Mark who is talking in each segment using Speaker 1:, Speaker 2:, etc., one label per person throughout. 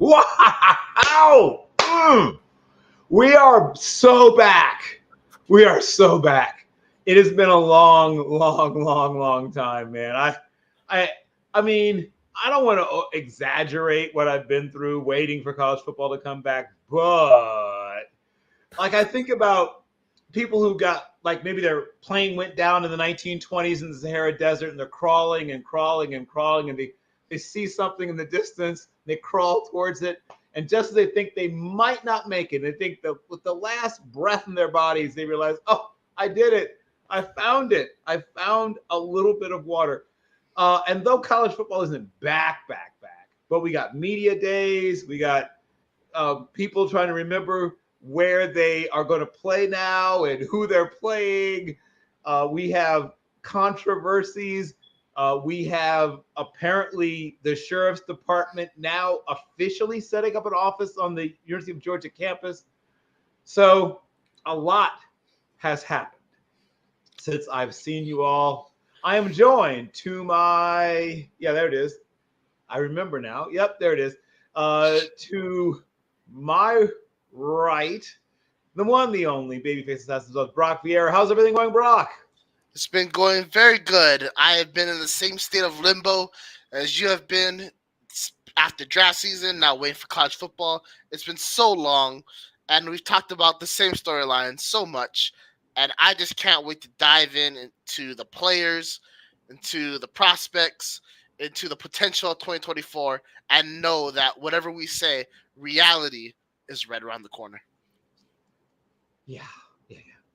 Speaker 1: Wow! We are so back. We are so back. It has been a long time, man. I mean, I don't want to exaggerate what I've been through waiting for college football to come back, but like I think about people who got like maybe their plane went down in the 1920s in the Sahara Desert and they're crawling and crawling and crawling and they see something in the distance, they crawl towards it, and just as they think they might not make it, they think that with the last breath in their bodies, they realize, oh, I did it. I found it. I found a little bit of water. And though college football isn't back, but we got media days, we got people trying to remember where they are going to play now and who they're playing. We have controversies. We have apparently the sheriff's department now officially setting up an office on the University of Georgia campus. So a lot has happened since I've seen you all. I am joined to my, there it is. I remember now. Yep, there it is. To my right, the one, the only babyface assassins of Brock Vieira. How's everything going, Brock?
Speaker 2: It's been going very good. I have been in the same state of limbo as you have been after draft season, now waiting for college football. It's been so long, and we've talked about the same storyline so much, and I just can't wait to dive into the players, into the prospects, into the potential of 2024, and know that whatever we say, reality is right around the corner.
Speaker 1: Yeah.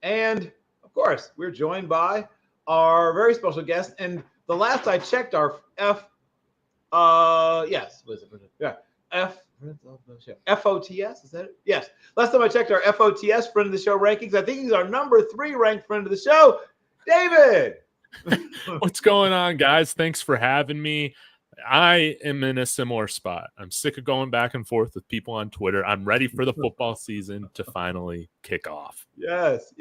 Speaker 1: And of course, we're joined by our very special guest. And the last I checked, our FOTS, is that it? Yes. Last time I checked, our FOTS friend of the show rankings, I think he's our number 3 ranked friend of the show, David.
Speaker 3: What's going on, guys? Thanks for having me. I am in a similar spot. I'm sick of going back and forth with people on Twitter. I'm ready for the football season to finally kick off.
Speaker 1: Yes.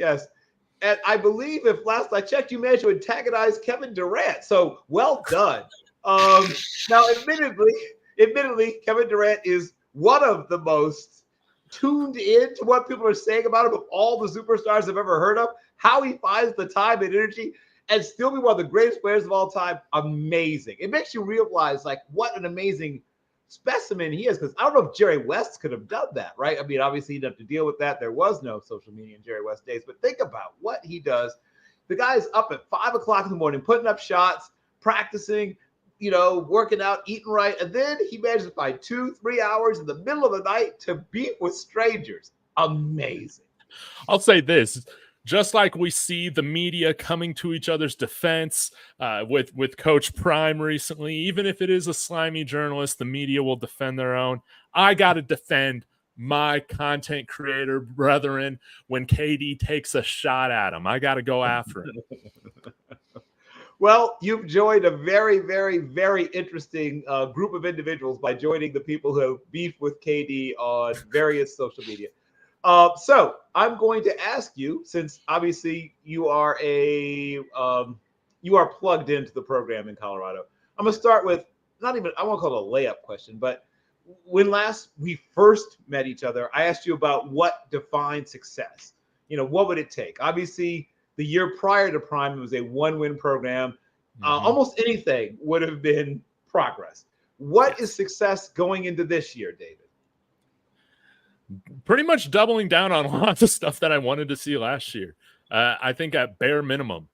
Speaker 1: And I believe if last I checked, you managed to antagonize Kevin Durant. So well done. Now, admittedly, Kevin Durant is one of the most tuned in to what people are saying about him of all the superstars I've ever heard of. How he finds the time and energy and still be one of the greatest players of all time, amazing. It makes you realize like what an amazing specimen he is, because I don't know if Jerry West could have done that, right? I mean, obviously he'd have to deal with that. There was no social media in Jerry West days, but think about what he does. The guy's up at 5 o'clock in the morning, putting up shots, practicing, working out, eating right, and then he manages to find 2-3 hours in the middle of the night to beef with strangers. Amazing.
Speaker 3: I'll say this. Just like we see the media coming to each other's defense with Coach Prime recently, even if it is a slimy journalist, the media will defend their own. I got to defend my content creator brethren when KD takes a shot at him. I got to go after him.
Speaker 1: Well, you've joined a very, very, very interesting group of individuals by joining the people who have beef with KD on various social media. So I'm going to ask you, since obviously you are plugged into the program in Colorado. I'm going to start with I won't call it a layup question, but when last we first met each other, I asked you about what defined success. What would it take? Obviously, the year prior to Prime, it was a 1-win program. Almost anything would have been progress. What is success going into this year, David?
Speaker 3: Pretty much doubling down on lots of stuff that I wanted to see last year. I think at bare minimum,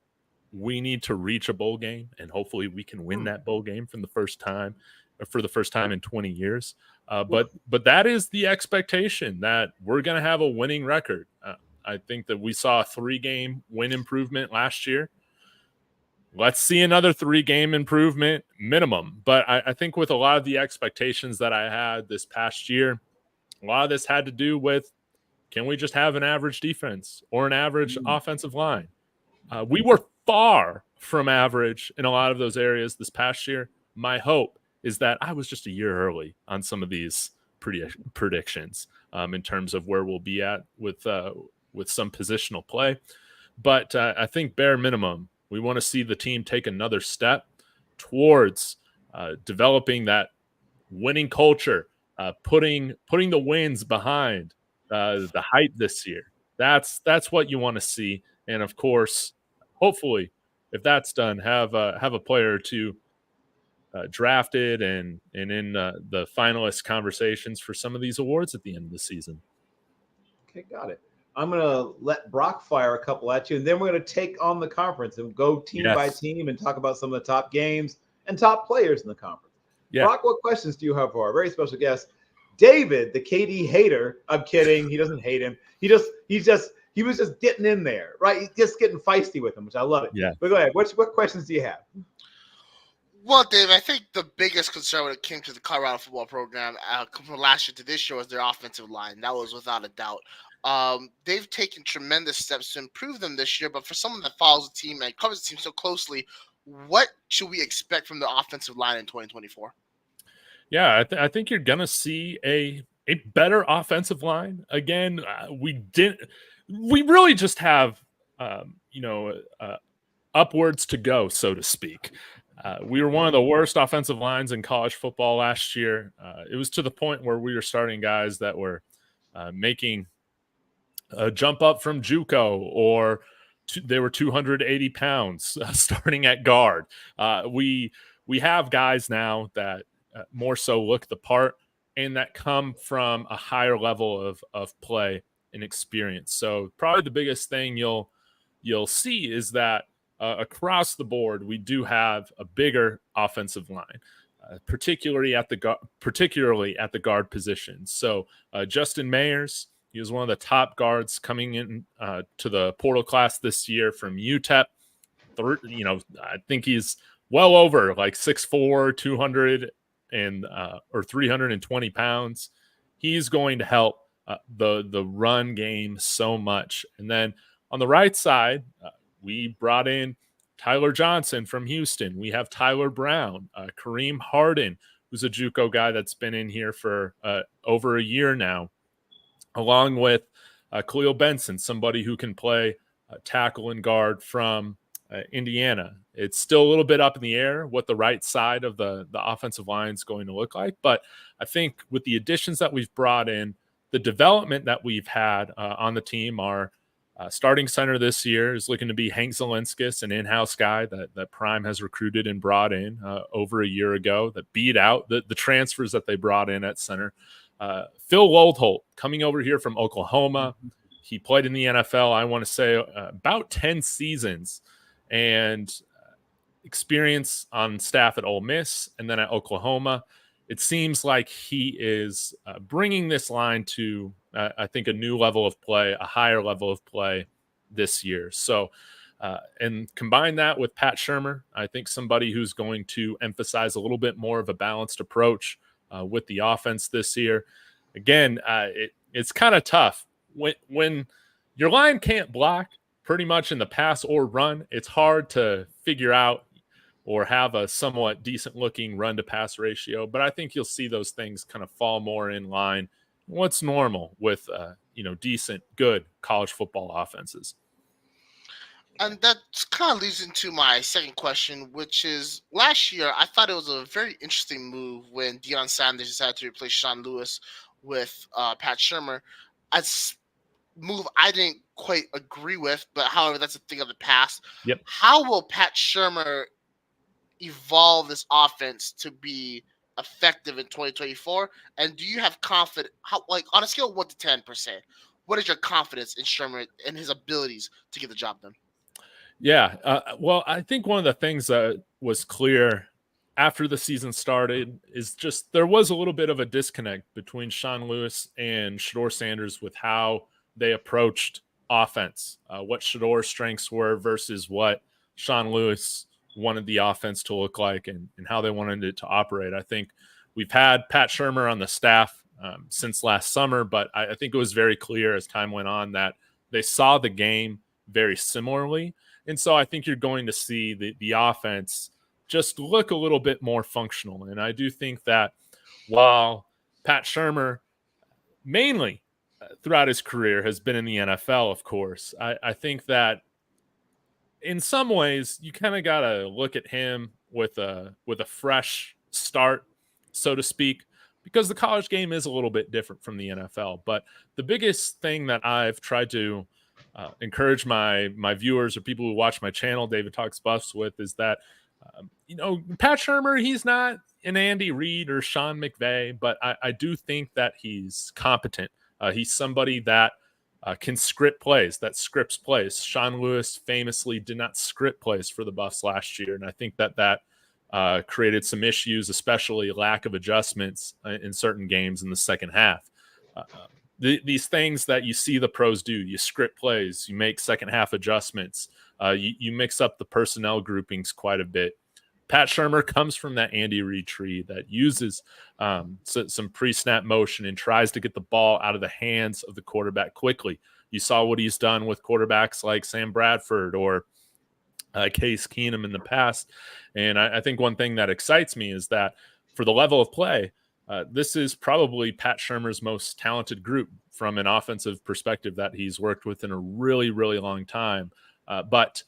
Speaker 3: we need to reach a bowl game, and hopefully we can win that bowl game for the first time in 20 years. But that is the expectation, that we're going to have a winning record. I think that we saw a 3-game win improvement last year. Let's see another 3-game improvement minimum. But I think with a lot of the expectations that I had this past year, a lot of this had to do with, can we just have an average defense or an average offensive line? We were far from average in a lot of those areas this past year. My hope is that I was just a year early on some of these predictions in terms of where we'll be at with some positional play. But I think bare minimum, we want to see the team take another step towards developing that winning culture, putting the wins behind the hype this year. That's what you want to see, and of course, hopefully, if that's done, have a player or two drafted and in the finalist conversations for some of these awards at the end of the season.
Speaker 1: Okay, got it. I'm going to let Brock fire a couple at you, and then we're going to take on the conference and go team by team and talk about some of the top games and top players in the conference. Yeah. Brock, what questions do you have for our very special guest, David, the KD hater? I'm kidding. He doesn't hate him. He was just getting in there, right? He's just getting feisty with him, which I love it.
Speaker 3: Yeah.
Speaker 1: But go ahead. What questions do you have?
Speaker 2: Well, Dave, I think the biggest concern when it came to the Colorado football program from last year to this year was their offensive line. That was without a doubt. They've taken tremendous steps to improve them this year, but for someone that follows the team and covers the team so closely, what should we expect from the offensive line in 2024?
Speaker 3: Yeah, I think you're going to see a better offensive line. Again, we really just have, upwards to go, so to speak. We were one of the worst offensive lines in college football last year. It was to the point where we were starting guys that were making a jump up from JUCO, or they were 280 pounds starting at guard. We have guys now that more so look the part and that come from a higher level of play and experience. So probably the biggest thing you'll see is that across the board, we do have a bigger offensive line, particularly at the guard position. So Justin Mayers, he was one of the top guards coming in to the portal class this year from UTEP. I think he's well over like 6'4", 200 or 320 pounds. He's going to help the run game so much. And then on the right side, we brought in Tyler Johnson from Houston. We have Tyler Brown, Kareem Harden, who's a JUCO guy that's been in here for over a year now, along with Khalil Benson, somebody who can play tackle and guard from Indiana. It's still a little bit up in the air what the right side of the offensive line is going to look like. But I think with the additions that we've brought in, the development that we've had on the team, our starting center this year is looking to be Hank Zelenskis, an in-house guy that Prime has recruited and brought in over a year ago that beat out the transfers that they brought in at center. Phil Woldholt coming over here from Oklahoma. He played in the NFL, I want to say, about 10 seasons, and experience on staff at Ole Miss and then at Oklahoma. It seems like he is bringing this line to, I think, a new level of play, a higher level of play this year. So, and combine that with Pat Shurmur, I think somebody who's going to emphasize a little bit more of a balanced approach with the offense this year. Again, it's kind of tough when your line can't block pretty much in the pass or run. It's hard to figure out or have a somewhat decent looking run to pass ratio. But I think you'll see those things kind of fall more in line what's normal with, decent, good college football offenses.
Speaker 2: And that kind of leads into my second question, which is last year, I thought it was a very interesting move when Deion Sanders decided to replace Sean Lewis with Pat Shurmur. A move I didn't quite agree with, but however, that's a thing of the past.
Speaker 3: Yep.
Speaker 2: How will Pat Shurmur evolve this offense to be effective in 2024? And do you have confidence, on a scale of 1 to 10%, what is your confidence in Shurmur and his abilities to get the job done?
Speaker 3: Yeah. Well, I think one of the things that was clear after the season started is just there was a little bit of a disconnect between Sean Lewis and Shedeur Sanders with how they approached offense, what Shedor's strengths were versus what Sean Lewis wanted the offense to look like and how they wanted it to operate. I think we've had Pat Shurmur on the staff since last summer, but I think it was very clear as time went on that they saw the game very similarly. And so I think you're going to see the offense just look a little bit more functional. And I do think that while Pat Shurmur mainly throughout his career has been in the NFL, of course, I think that in some ways you kind of got to look at him with a fresh start, so to speak, because the college game is a little bit different from the NFL. But the biggest thing that I've tried to encourage my viewers or people who watch my channel, David Talks Buffs, with is that, Pat Shurmur, he's not an Andy Reid or Sean McVay, but I do think that he's competent. He's somebody that can script plays, that scripts plays. Sean Lewis famously did not script plays for the Buffs last year, and I think that created some issues, especially lack of adjustments in certain games in the second half. These things that you see the pros do, you script plays, you make second half adjustments, you mix up the personnel groupings quite a bit. Pat Shurmur comes from that Andy Reid tree that uses some pre-snap motion and tries to get the ball out of the hands of the quarterback quickly. You saw what he's done with quarterbacks like Sam Bradford or Case Keenum in the past. And I think one thing that excites me is that for the level of play, this is probably Pat Shurmur's most talented group from an offensive perspective that he's worked with in a really, really long time. But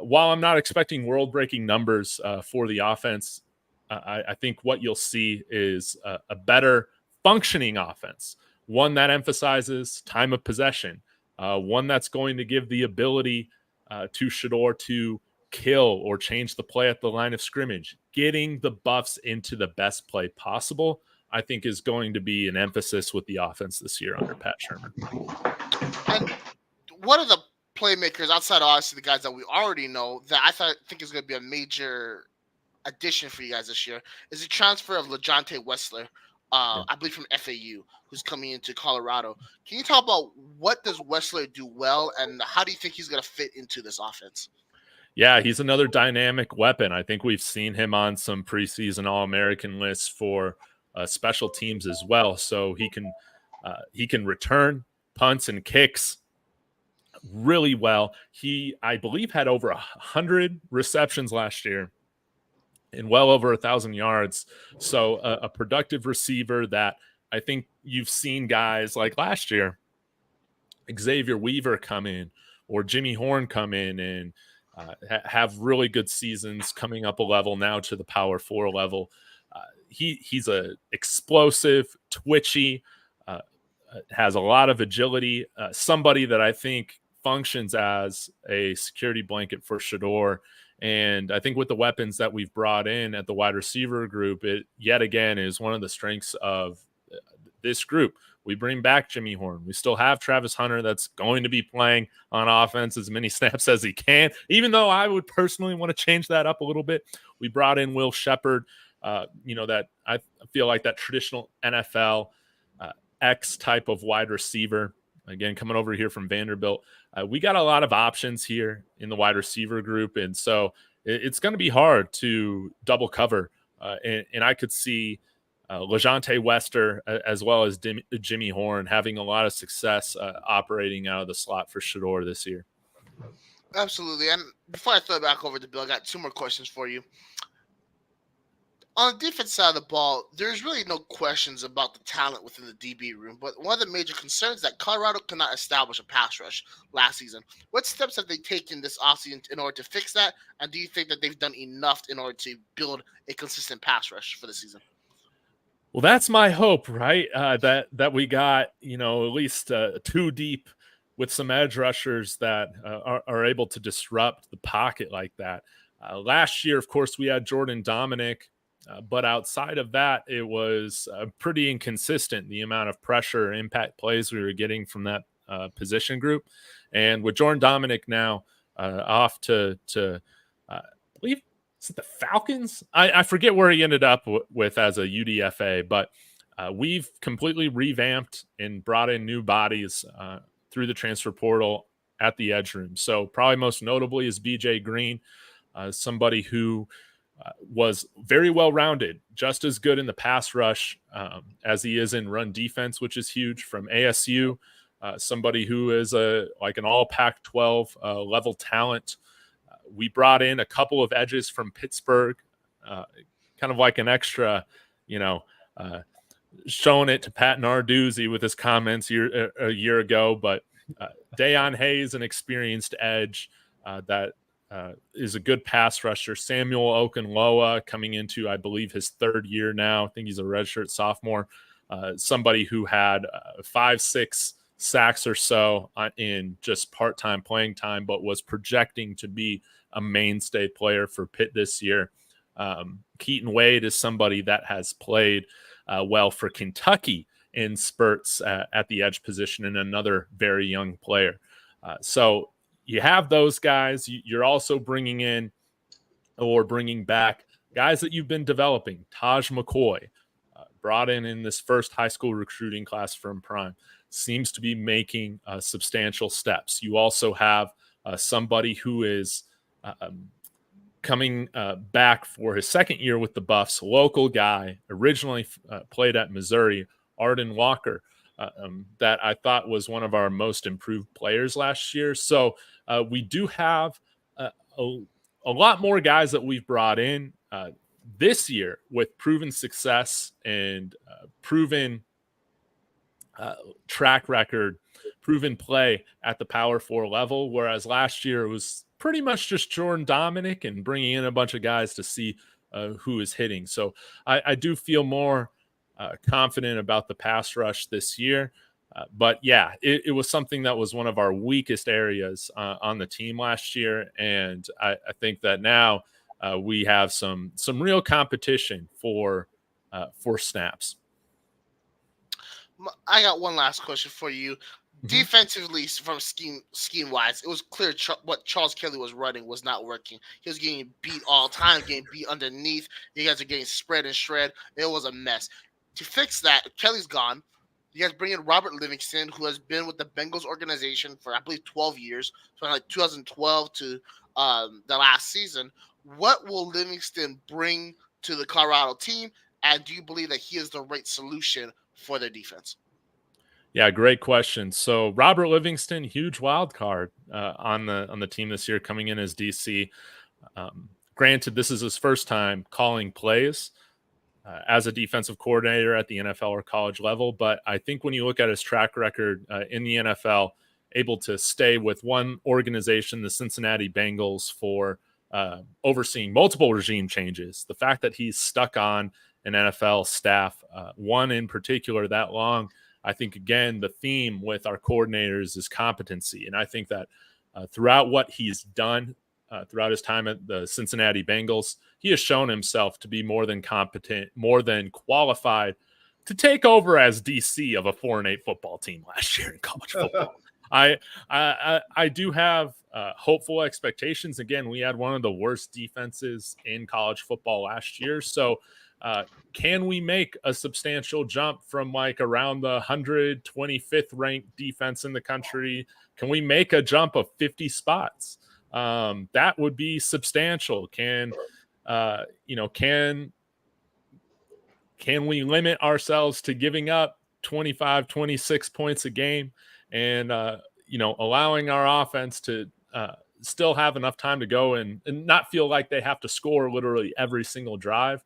Speaker 3: while I'm not expecting world-breaking numbers for the offense, I think what you'll see is a better functioning offense, one that emphasizes time of possession, one that's going to give the ability to Shedeur to kill or change the play at the line of scrimmage. Getting the Buffs into the best play possible, I think, is going to be an emphasis with the offense this year under Pat Shurmur.
Speaker 2: And what are the playmakers outside of obviously the guys that we already know that I think is going to be a major addition for you guys this year is the transfer of LeJohntay Wessler, I believe from FAU, who's coming into Colorado. Can you talk about what does Wessler do well, and how do you think he's going to fit into this offense?
Speaker 3: Yeah, he's another dynamic weapon. I think we've seen him on some preseason All-American lists for special teams as well. So he can return punts and kicks really well. He, I believe, had over 100 receptions last year and well over 1,000 yards. So a productive receiver that I think you've seen guys like last year, Xavier Weaver come in or Jimmy Horn come in and have really good seasons, coming up a level now to the Power 4 level. He's a explosive, twitchy, has a lot of agility, somebody that I think functions as a security blanket for Shedeur. And I think with the weapons that we've brought in at the wide receiver group, it yet again is one of the strengths of this group. We bring back Jimmy Horn. We still have Travis Hunter that's going to be playing on offense as many snaps as he can, even though I would personally want to change that up a little bit. We brought in Will Shepherd, that I feel like that traditional NFL X type of wide receiver. Again, coming over here from Vanderbilt. We got a lot of options here in the wide receiver group, and so it's going to be hard to double cover. And I could see LeJohntay Wessler as well as Jimmy Horn having a lot of success operating out of the slot for Shedeur this year.
Speaker 2: Absolutely. And before I throw it back over to Bill, I got two more questions for you. On the defense side of the ball, there's really no questions about the talent within the DB room, but one of the major concerns is that Colorado could not establish a pass rush last season. What steps have they taken this offseason in order to fix that, and do you think that they've done enough in order to build a consistent pass rush for the season?
Speaker 3: Well, that's my hope, right? That we got, at least two deep with some edge rushers that are able to disrupt the pocket like that. Last year, of course, we had Jordan Dominic. But outside of that, it was pretty inconsistent, the amount of pressure impact plays we were getting from that position group. And with Jordan Dominic now off to I believe, is it the Falcons? I forget where he ended up with as a UDFA, but we've completely revamped and brought in new bodies through the transfer portal at the edge room. So probably most notably is BJ Green, somebody who was very well-rounded, just as good in the pass rush as he is in run defense, which is huge, from ASU, somebody who is an all Pac-12 level talent. We brought in a couple of edges from Pittsburgh, kind of like an extra, showing it to Pat Narduzzi with his comments a year ago, but Dayon Hayes, an experienced edge that is a good pass rusher. Samuel Okunloa coming into, I believe, his third year now. I think he's a redshirt sophomore. Somebody who had 5-6 sacks or so in just part-time playing time, but was projecting to be a mainstay player for Pitt this year. Keaton Wade is somebody that has played well for Kentucky in spurts at the edge position, and another very young player. So you have those guys. You're also bringing in or bringing back guys that you've been developing. Taj McCoy, brought in this first high school recruiting class from Prime, seems to be making substantial steps. You also have somebody who is coming back for his second year with the Buffs, local guy, originally played at Missouri, Arden Walker, that I thought was one of our most improved players last year. So we do have a lot more guys that we've brought in this year with proven success and proven track record, proven play at the Power 4 level, whereas last year it was pretty much just Jordan Dominic and bringing in a bunch of guys to see who is hitting. So I do feel more confident about the pass rush this year. But yeah, it was something that was one of our weakest areas on the team last year. And I think that now we have some real competition for snaps.
Speaker 2: I got one last question for you. Defensively, from scheme wise, it was clear what Charles Kelly was running was not working. He was getting beat all the time, getting beat underneath. You guys are getting spread and shred. It was a mess. To fix that, Kelly's gone. You guys bring in Robert Livingston, who has been with the Bengals organization for, I believe, 12 years, from like 2012 to the last season. What will Livingston bring to the Colorado team, and do you believe that he is the right solution for their defense?
Speaker 3: Yeah, great question. So Robert Livingston, huge wild card on the team this year, coming in as DC. Granted, this is his first time calling plays as a defensive coordinator at the NFL or college level, but I think when you look at his track record in the NFL, able to stay with one organization, the Cincinnati Bengals, for overseeing multiple regime changes, the fact that he's stuck on an NFL staff, one in particular, that long, I think, again, the theme with our coordinators is competency. And I think that throughout what he's done, throughout his time at the Cincinnati Bengals, he has shown himself to be more than competent, more than qualified to take over as DC of a 4-8 football team last year in college football. I do have hopeful expectations. Again, we had one of the worst defenses in college football last year. So can we make a substantial jump from like around the 125th ranked defense in the country? Can we make a jump of 50 spots? That would be substantial. Can we limit ourselves to giving up 25, 26 points a game and, allowing our offense to still have enough time to go and not feel like they have to score literally every single drive?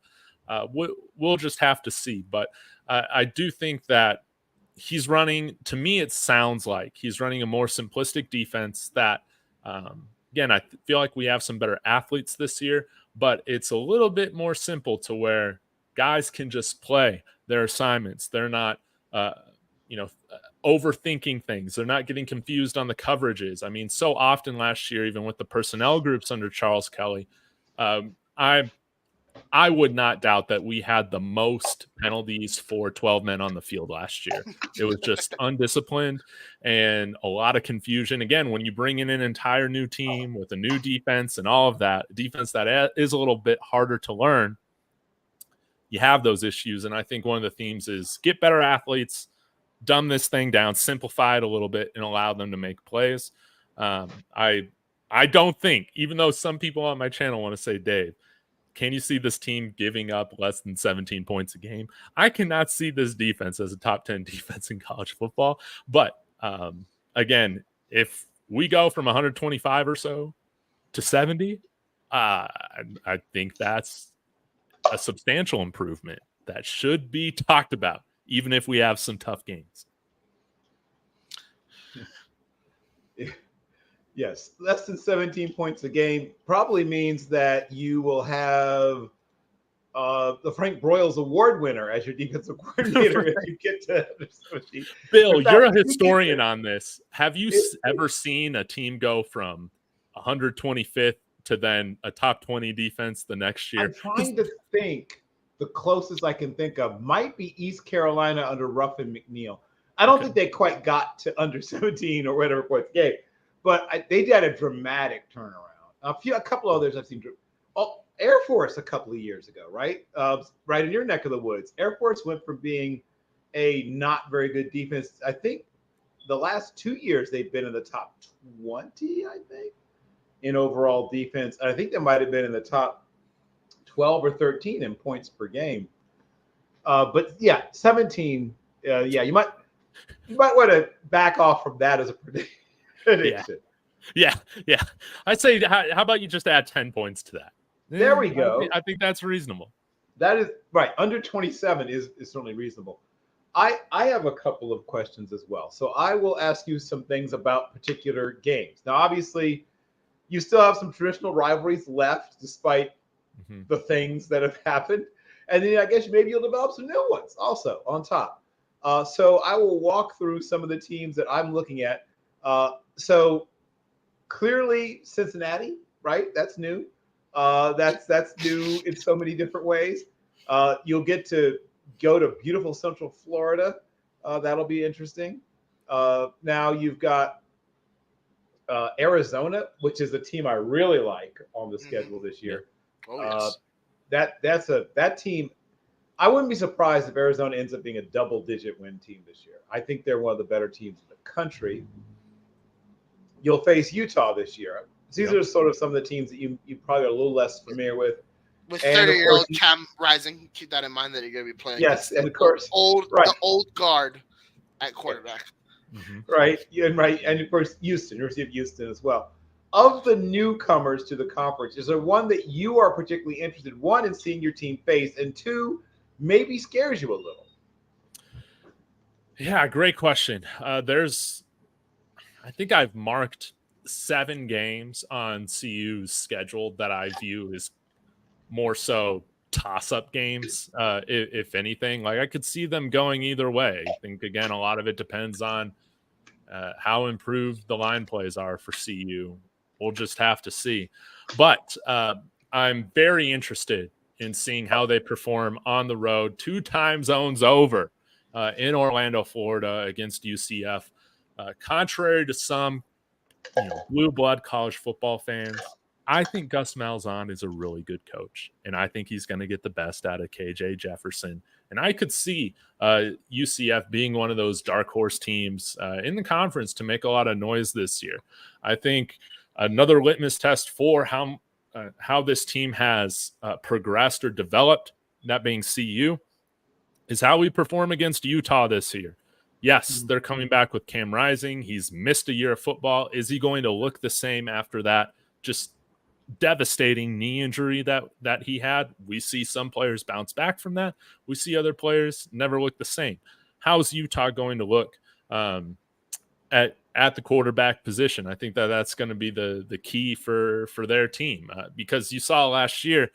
Speaker 3: We'll just have to see. But I do think that he's running, to me, it sounds like he's running a more simplistic defense that, again, I feel like we have some better athletes this year, but it's a little bit more simple to where guys can just play their assignments. They're not, overthinking things. They're not getting confused on the coverages. I mean, so often last year, even with the personnel groups under Charles Kelly, I would not doubt that we had the most penalties for 12 men on the field last year. It was just undisciplined and a lot of confusion. Again, when you bring in an entire new team with a new defense and all of that, defense that is a little bit harder to learn, you have those issues. And I think one of the themes is get better athletes, dumb this thing down, simplify it a little bit, and allow them to make plays. I don't think, even though some people on my channel want to say, Dave, can you see this team giving up less than 17 points a game? I cannot see this defense as a top 10 defense in college football. But again, if we go from 125 or so to 70, I think that's a substantial improvement that should be talked about, even if we have some tough games.
Speaker 1: Yes, less than 17 points a game probably means that you will have the Frank Broyles Award winner as your defensive coordinator if you get to under 17.
Speaker 3: Bill,
Speaker 1: In fact,
Speaker 3: you're a
Speaker 1: if you get
Speaker 3: historian
Speaker 1: there,
Speaker 3: on this. Have you
Speaker 1: it-
Speaker 3: ever seen a team go from 125th to then a top 20 defense the next year?
Speaker 1: I'm trying to think. The closest I can think of might be East Carolina under Ruffin McNeil. I don't
Speaker 3: Okay.
Speaker 1: think they quite got to under 17 or whatever points a game, but they did a dramatic turnaround. A couple others I've seen. Oh, Air Force a couple of years ago, right? Right in your neck of the woods. Air Force went from being a not very good defense. I think the last 2 years they've been in the top 20, I think, in overall defense. I think they might have been in the top 12 or 13 in points per game. But yeah, 17. Yeah, you might want to back off from that as a prediction.
Speaker 3: Yeah. I'd say, how about you just add 10 points to that?
Speaker 1: There we go.
Speaker 3: I think that's reasonable.
Speaker 1: That is right. Under 27 is certainly reasonable. I have a couple of questions as well. So I will ask you some things about particular games. Now, obviously, you still have some traditional rivalries left, despite the things that have happened. And then I guess maybe you'll develop some new ones also on top. So I will walk through some of the teams that I'm looking at. So clearly Cincinnati, right? That's new. That's new in so many different ways. You'll get to go to beautiful Central Florida. That'll be interesting. Now you've got Arizona, which is a team I really like on the schedule this year.
Speaker 2: Oh, yes.
Speaker 1: That team. I wouldn't be surprised if Arizona ends up being a double-digit win team this year. I think they're one of the better teams in the country. You'll face Utah this year. These are sort of some of the teams that you probably are a little less familiar with.
Speaker 2: With
Speaker 1: And of
Speaker 2: 30-year-old
Speaker 1: course-
Speaker 2: Cam Rising, keep that in mind that you're going to be playing.
Speaker 1: Yes,
Speaker 2: against
Speaker 1: and of course,
Speaker 2: the old guard at quarterback.
Speaker 1: Right, and of course University of Houston as well. Of the newcomers to the conference, is there one that you are particularly interested, one, in seeing your team face, and two, maybe scares you a little?
Speaker 3: Yeah, great question. I think I've marked 7 games on CU's schedule that I view as more so toss-up games, if anything. Like, I could see them going either way. I think, again, a lot of it depends on how improved the line plays are for CU. We'll just have to see. But I'm very interested in seeing how they perform on the road, 2 time zones over in Orlando, Florida, against UCF. Contrary to some blue blood college football fans, I think Gus Malzahn is a really good coach, and I think he's going to get the best out of KJ Jefferson. And I could see UCF being one of those dark horse teams in the conference to make a lot of noise this year. I think another litmus test for how this team has progressed or developed, that being CU, is how we perform against Utah this year. Yes, they're coming back with Cam Rising. He's missed a year of football. Is he going to look the same after that just devastating knee injury that he had? We see some players bounce back from that. We see other players never look the same. How's Utah going to look at the quarterback position? I think that's going to be the key for their team, because you saw last year,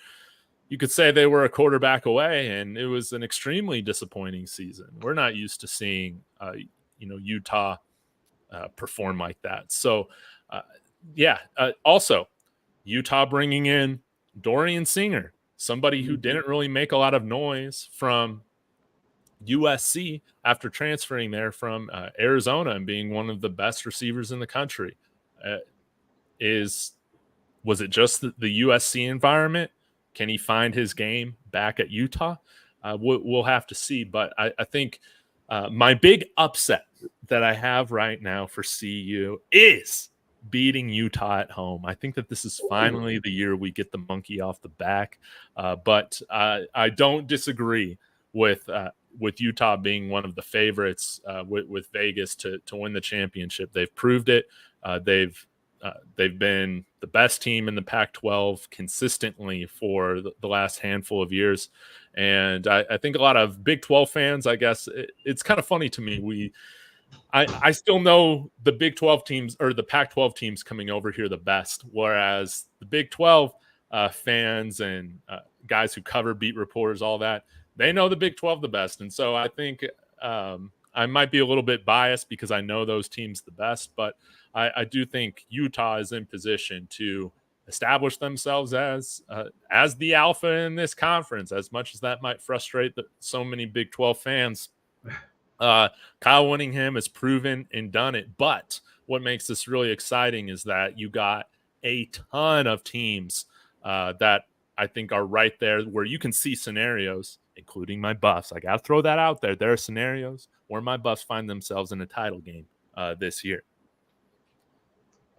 Speaker 3: you could say they were a quarterback away, and it was an extremely disappointing season. We're not used to seeing, Utah perform like that. So, also, Utah bringing in Dorian Singer, somebody who didn't really make a lot of noise from USC after transferring there from Arizona and being one of the best receivers in the country. Was it just the USC environment? Can he find his game back at Utah? We'll have to see. But I think my big upset that I have right now for CU is beating Utah at home. I think that this is finally the year we get the monkey off the back. But I don't disagree with Utah being one of the favorites with Vegas to win the championship. They've proved it. They've been the best team in the Pac-12 consistently for the last handful of years. And I think a lot of Big 12 fans, I guess, it's kind of funny to me. I still know the Big 12 teams or the Pac-12 teams coming over here the best, whereas the Big 12 fans and guys who cover beat reporters, all that, they know the Big 12 the best. And so I think I might be a little bit biased because I know those teams the best, but I do think Utah is in position to establish themselves as the alpha in this conference, as much as that might frustrate so many Big 12 fans. Kyle Whittingham has proven and done it. But what makes this really exciting is that you got a ton of teams that I think are right there where you can see scenarios, including my Buffs. I got to throw that out there. There are scenarios where my Buffs find themselves in a title game this year.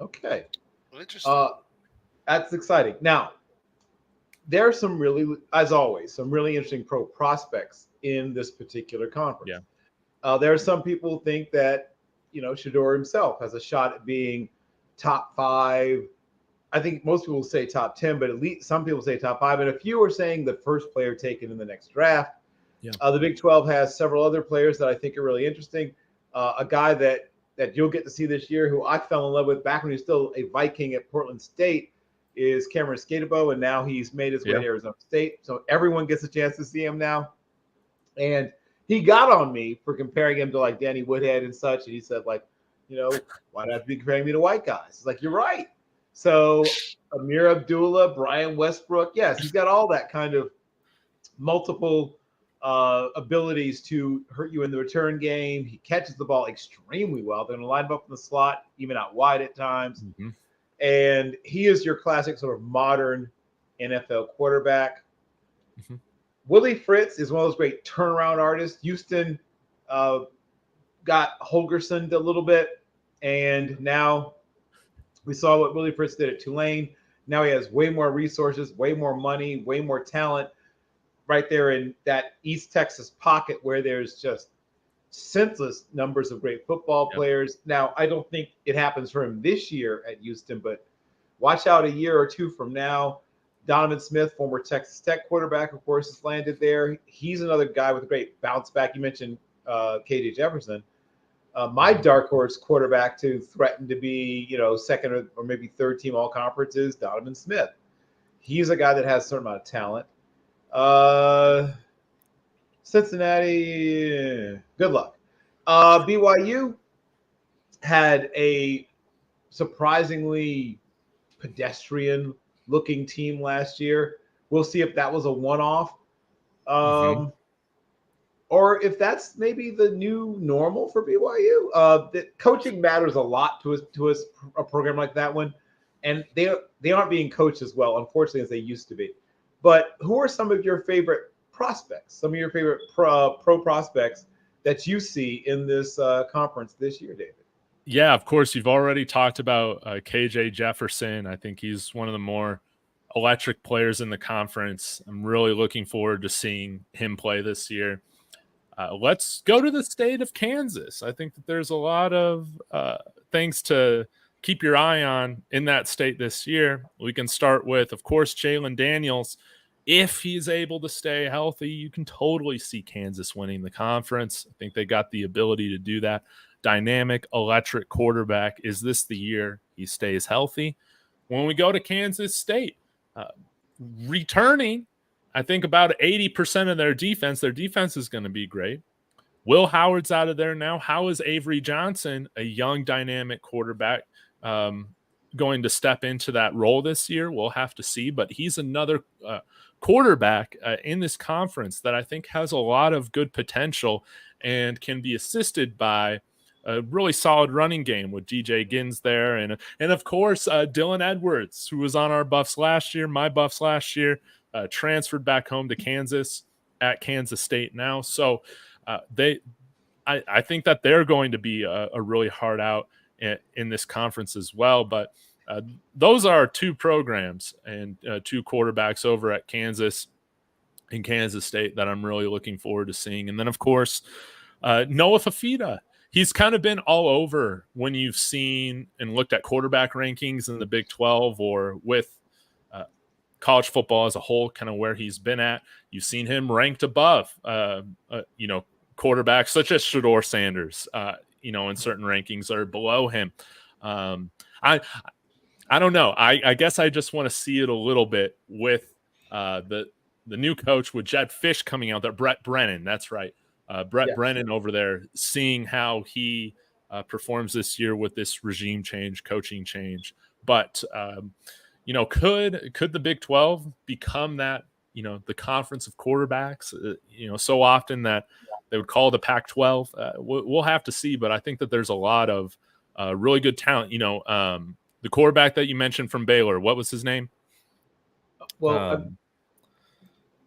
Speaker 1: Okay.
Speaker 2: Interesting.
Speaker 1: That's exciting. Now, there are some really, as always, some really interesting pro prospects in this particular conference.
Speaker 3: Yeah.
Speaker 1: There are some people who think that, Shedeur himself has a shot at being top 5. I think most people say top 10, but at least some people say top 5. And a few are saying the first player taken in the next draft.
Speaker 3: Yeah.
Speaker 1: The Big 12 has several other players that I think are really interesting. A guy that you'll get to see this year who I fell in love with back when he was still a Viking at Portland State is Cameron Skatebo, and now he's made his way to Arizona State. So everyone gets a chance to see him now. And he got on me for comparing him to like Danny Woodhead and such. And he said, like, why not be comparing me to white guys? It's like, you're right. So Amir Abdullah, Brian Westbrook, yes, he's got all that kind of multiple abilities to hurt you in the return game. He catches the ball extremely well. They're going to line him up in the slot, even out wide at times.
Speaker 3: Mm-hmm.
Speaker 1: And he is your classic sort of modern NFL quarterback. Mm-hmm. Willie Fritz is one of those great turnaround artists. Houston got Holgersoned a little bit, and now we saw what Willie Fritz did at Tulane. Now he has way more resources, way more money, way more talent right there in that East Texas pocket where there's just senseless numbers of great football players. Now, I don't think it happens for him this year at Houston, but watch out a year or two from now. Donovan Smith, former Texas Tech quarterback, of course, has landed there. He's another guy with a great bounce back. You mentioned KJ Jefferson. My dark horse quarterback to threaten to be, second or maybe third team all conference is Donovan Smith. He's a guy that has a certain amount of talent. Cincinnati, good luck. BYU had a surprisingly pedestrian looking team last year. We'll see if that was a one-off. Or if that's maybe the new normal for BYU. That coaching matters a lot to a program like that one. And they aren't being coached as well, unfortunately, as they used to be. But who are some of your favorite prospects, some of your favorite pro prospects that you see in this conference this year, David?
Speaker 3: Yeah, of course. You've already talked about KJ Jefferson. I think he's one of the more electric players in the conference. I'm really looking forward to seeing him play this year. Let's go to the state of Kansas. I think that there's a lot of things to keep your eye on in that state this year. We can start with, of course, Jalen Daniels. If he's able to stay healthy, you can totally see Kansas winning the conference. I think they got the ability to do that. Dynamic, electric quarterback. Is this the year he stays healthy? When we go to Kansas State, returning, I think about 80% of their defense is going to be great. Will Howard's out of there now. How is Avery Johnson, a young, dynamic quarterback, going to step into that role this year? We'll have to see, but he's another quarterback in this conference that I think has a lot of good potential and can be assisted by a really solid running game with DJ Gins there. And of course, Dylan Edwards, who was on our Buffs last year, my Buffs last year, transferred back home to Kansas at Kansas State now. So I think that they're going to be a really hard out in this conference as well. But those are two programs and two quarterbacks over at Kansas and Kansas State that I'm really looking forward to seeing. And then, of course, Noah Fafita. He's kind of been all over when you've seen and looked at quarterback rankings in the Big 12 or with college football as a whole, kind of where he's been at. You've seen him ranked above, quarterbacks such as Shedeur Sanders. in certain rankings are below him. I don't know. I guess I just want to see it a little bit with the new coach with Jedd Fisch coming out there. Brent Brennan, that's right. Brent Brennan over there, seeing how he performs this year with this regime change, coaching change. But could the Big 12 become that, the conference of quarterbacks, so often that they would call the Pac-12? We'll have to see, but I think that there's a lot of really good talent. The quarterback that you mentioned from Baylor, what was his name?
Speaker 1: Well,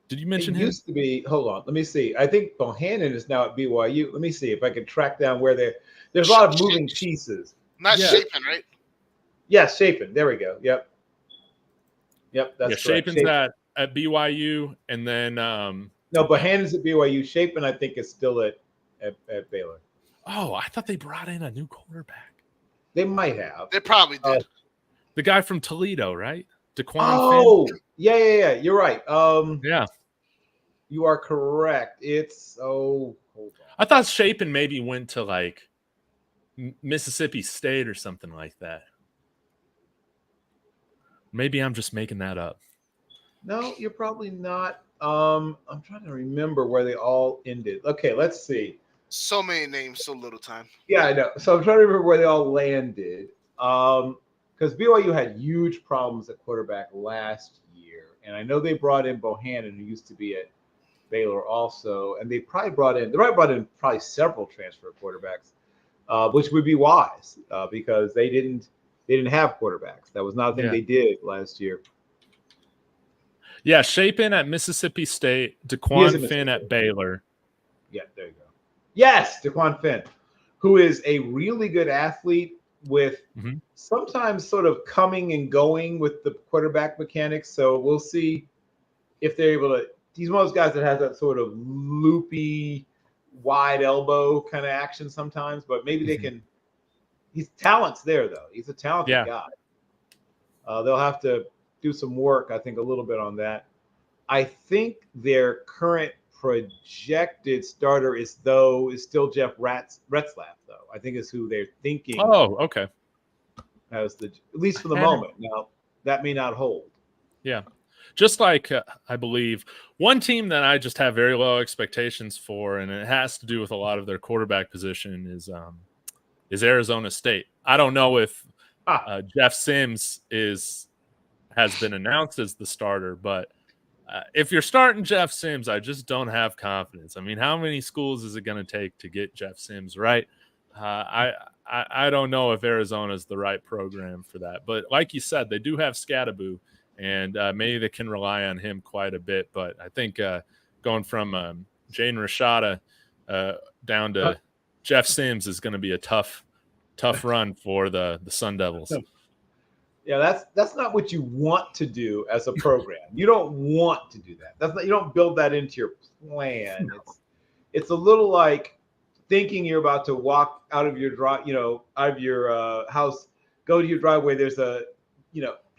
Speaker 3: did you mention him?
Speaker 1: Used to be. Hold on, let me see. I think Bohannon is now at BYU. Let me see if I can track down where there's a lot of moving pieces.
Speaker 2: Not Shapen, right?
Speaker 1: Yes, Shapen. There we go. Yep, that's correct.
Speaker 3: Shapen's at BYU, and then
Speaker 1: no, Bohannon's at BYU. Shapen, I think, is still at Baylor.
Speaker 3: Oh, I thought they brought in a new quarterback.
Speaker 1: They might have.
Speaker 2: They probably did.
Speaker 3: The guy from Toledo, right? DeQuan
Speaker 1: Finn. Yeah. You're right.
Speaker 3: Yeah.
Speaker 1: You are correct. Hold on.
Speaker 3: I thought Shapen maybe went to like Mississippi State or something like that. Maybe I'm just making that up.
Speaker 1: No, you're probably not. I'm trying to remember where they all ended. Okay, let's see.
Speaker 2: So many names, so little time.
Speaker 1: Yeah, I know. So I'm trying to remember where they all landed. Because BYU had huge problems at quarterback last year. And I know they brought in Bohannon, who used to be at Baylor also. And they probably brought in several transfer quarterbacks, which would be wise because they didn't have quarterbacks. That was not a thing they did last year.
Speaker 3: Yeah, Shapen at Mississippi State, DeQuan Finn at Baylor.
Speaker 1: Yeah, there you go. Yes, DeQuan Finn, who is a really good athlete with sometimes sort of coming and going with the quarterback mechanics. So we'll see if they're able to. He's one of those guys that has that sort of loopy, wide elbow kind of action sometimes, but maybe they can. His talent's there, though. He's a talented guy. They'll have to do some work, I think, a little bit on that. I think their current projected starter is still Jeff Retzlaff, though. I think is who they're thinking.
Speaker 3: Oh, okay.
Speaker 1: As at least for the moment. Now, that may not hold.
Speaker 3: Yeah. Just like I believe one team that I just have very low expectations for, and it has to do with a lot of their quarterback position, is Arizona State. I don't know if Jeff Sims has been announced as the starter, but if you're starting Jeff Sims, I just don't have confidence. I mean, how many schools is it going to take to get Jeff Sims right? I don't know if Arizona is the right program for that. But like you said, they do have Scadaboo, and maybe they can rely on him quite a bit. But I think going from Jaden Rashada down to Jeff Sims is going to be a tough run for the Sun Devils.
Speaker 1: Yeah, that's not what you want to do as a program. You don't want to do that. You don't build that into your plan. No. It's a little like thinking you're about to walk out of your house, go to your driveway. There's a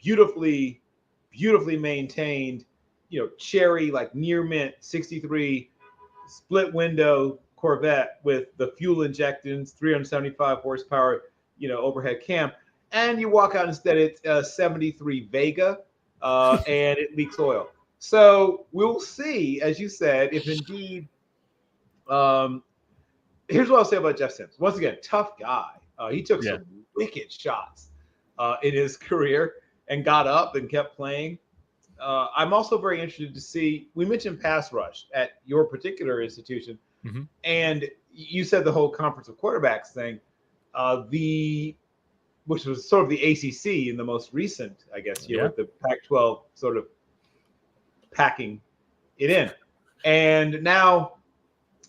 Speaker 1: beautifully maintained cherry like near mint 63 split window Corvette with the fuel injectors, 375 horsepower overhead cam. And you walk out instead, it's a 73 Vega, and it leaks oil. So we'll see, as you said, if indeed. Here's what I'll say about Jeff Sims. Once again, tough guy. He took some wicked shots in his career and got up and kept playing. I'm also very interested to see. We mentioned pass rush at your particular institution, and you said the whole conference of quarterbacks thing. Which was sort of the ACC in the most recent, I guess, year with the Pac-12 sort of packing it in. And now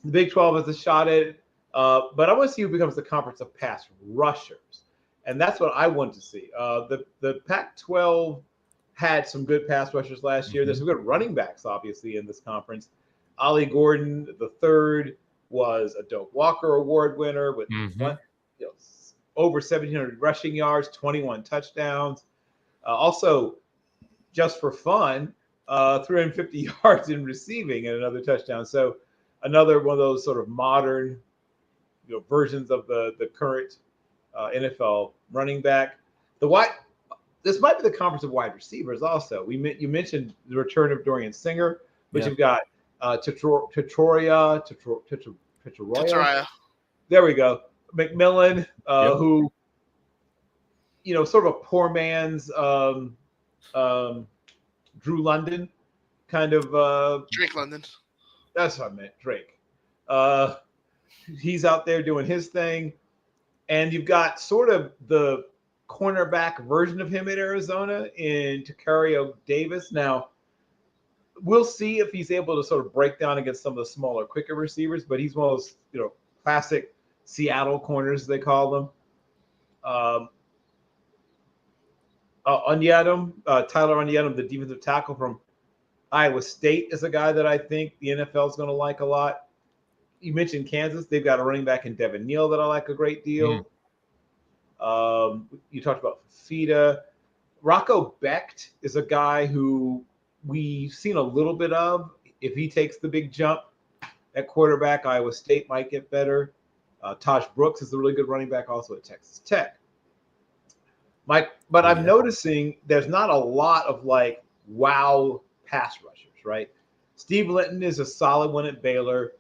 Speaker 1: the Big 12 has a shot at it. But I want to see who becomes the conference of pass rushers. And that's what I want to see. The Pac-12 had some good pass rushers last year. There's some good running backs, obviously, in this conference. Ollie Gordon, the third, was a Doak Walker Award winner with over 1,700 rushing yards, 21 touchdowns. Also, just for fun, 350 yards in receiving and another touchdown. So another one of those sort of modern versions of the current NFL running back. This might be the conference of wide receivers also. You mentioned the return of Dorian Singer, but you've got Trattoria. There we go. McMillan, who, sort of a poor man's Drew London, kind of.
Speaker 2: Drake London.
Speaker 1: That's what I meant, Drake. He's out there doing his thing. And you've got sort of the cornerback version of him at Arizona in Tacario Davis. Now, we'll see if he's able to sort of break down against some of the smaller, quicker receivers, but he's one of those, classic Seattle corners, they call them. Tyler Onyedum, the defensive tackle from Iowa State, is a guy that I think the NFL is going to like a lot. You mentioned Kansas. They've got a running back in Devin Neal that I like a great deal. You talked about Fafita. Rocco Becht is a guy who we've seen a little bit of. If he takes the big jump at quarterback, Iowa State might get better. Taj Brooks is a really good running back also at Texas Tech. But I'm noticing there's not a lot of wow pass rushers, right? Steve Linton is a solid one at Baylor.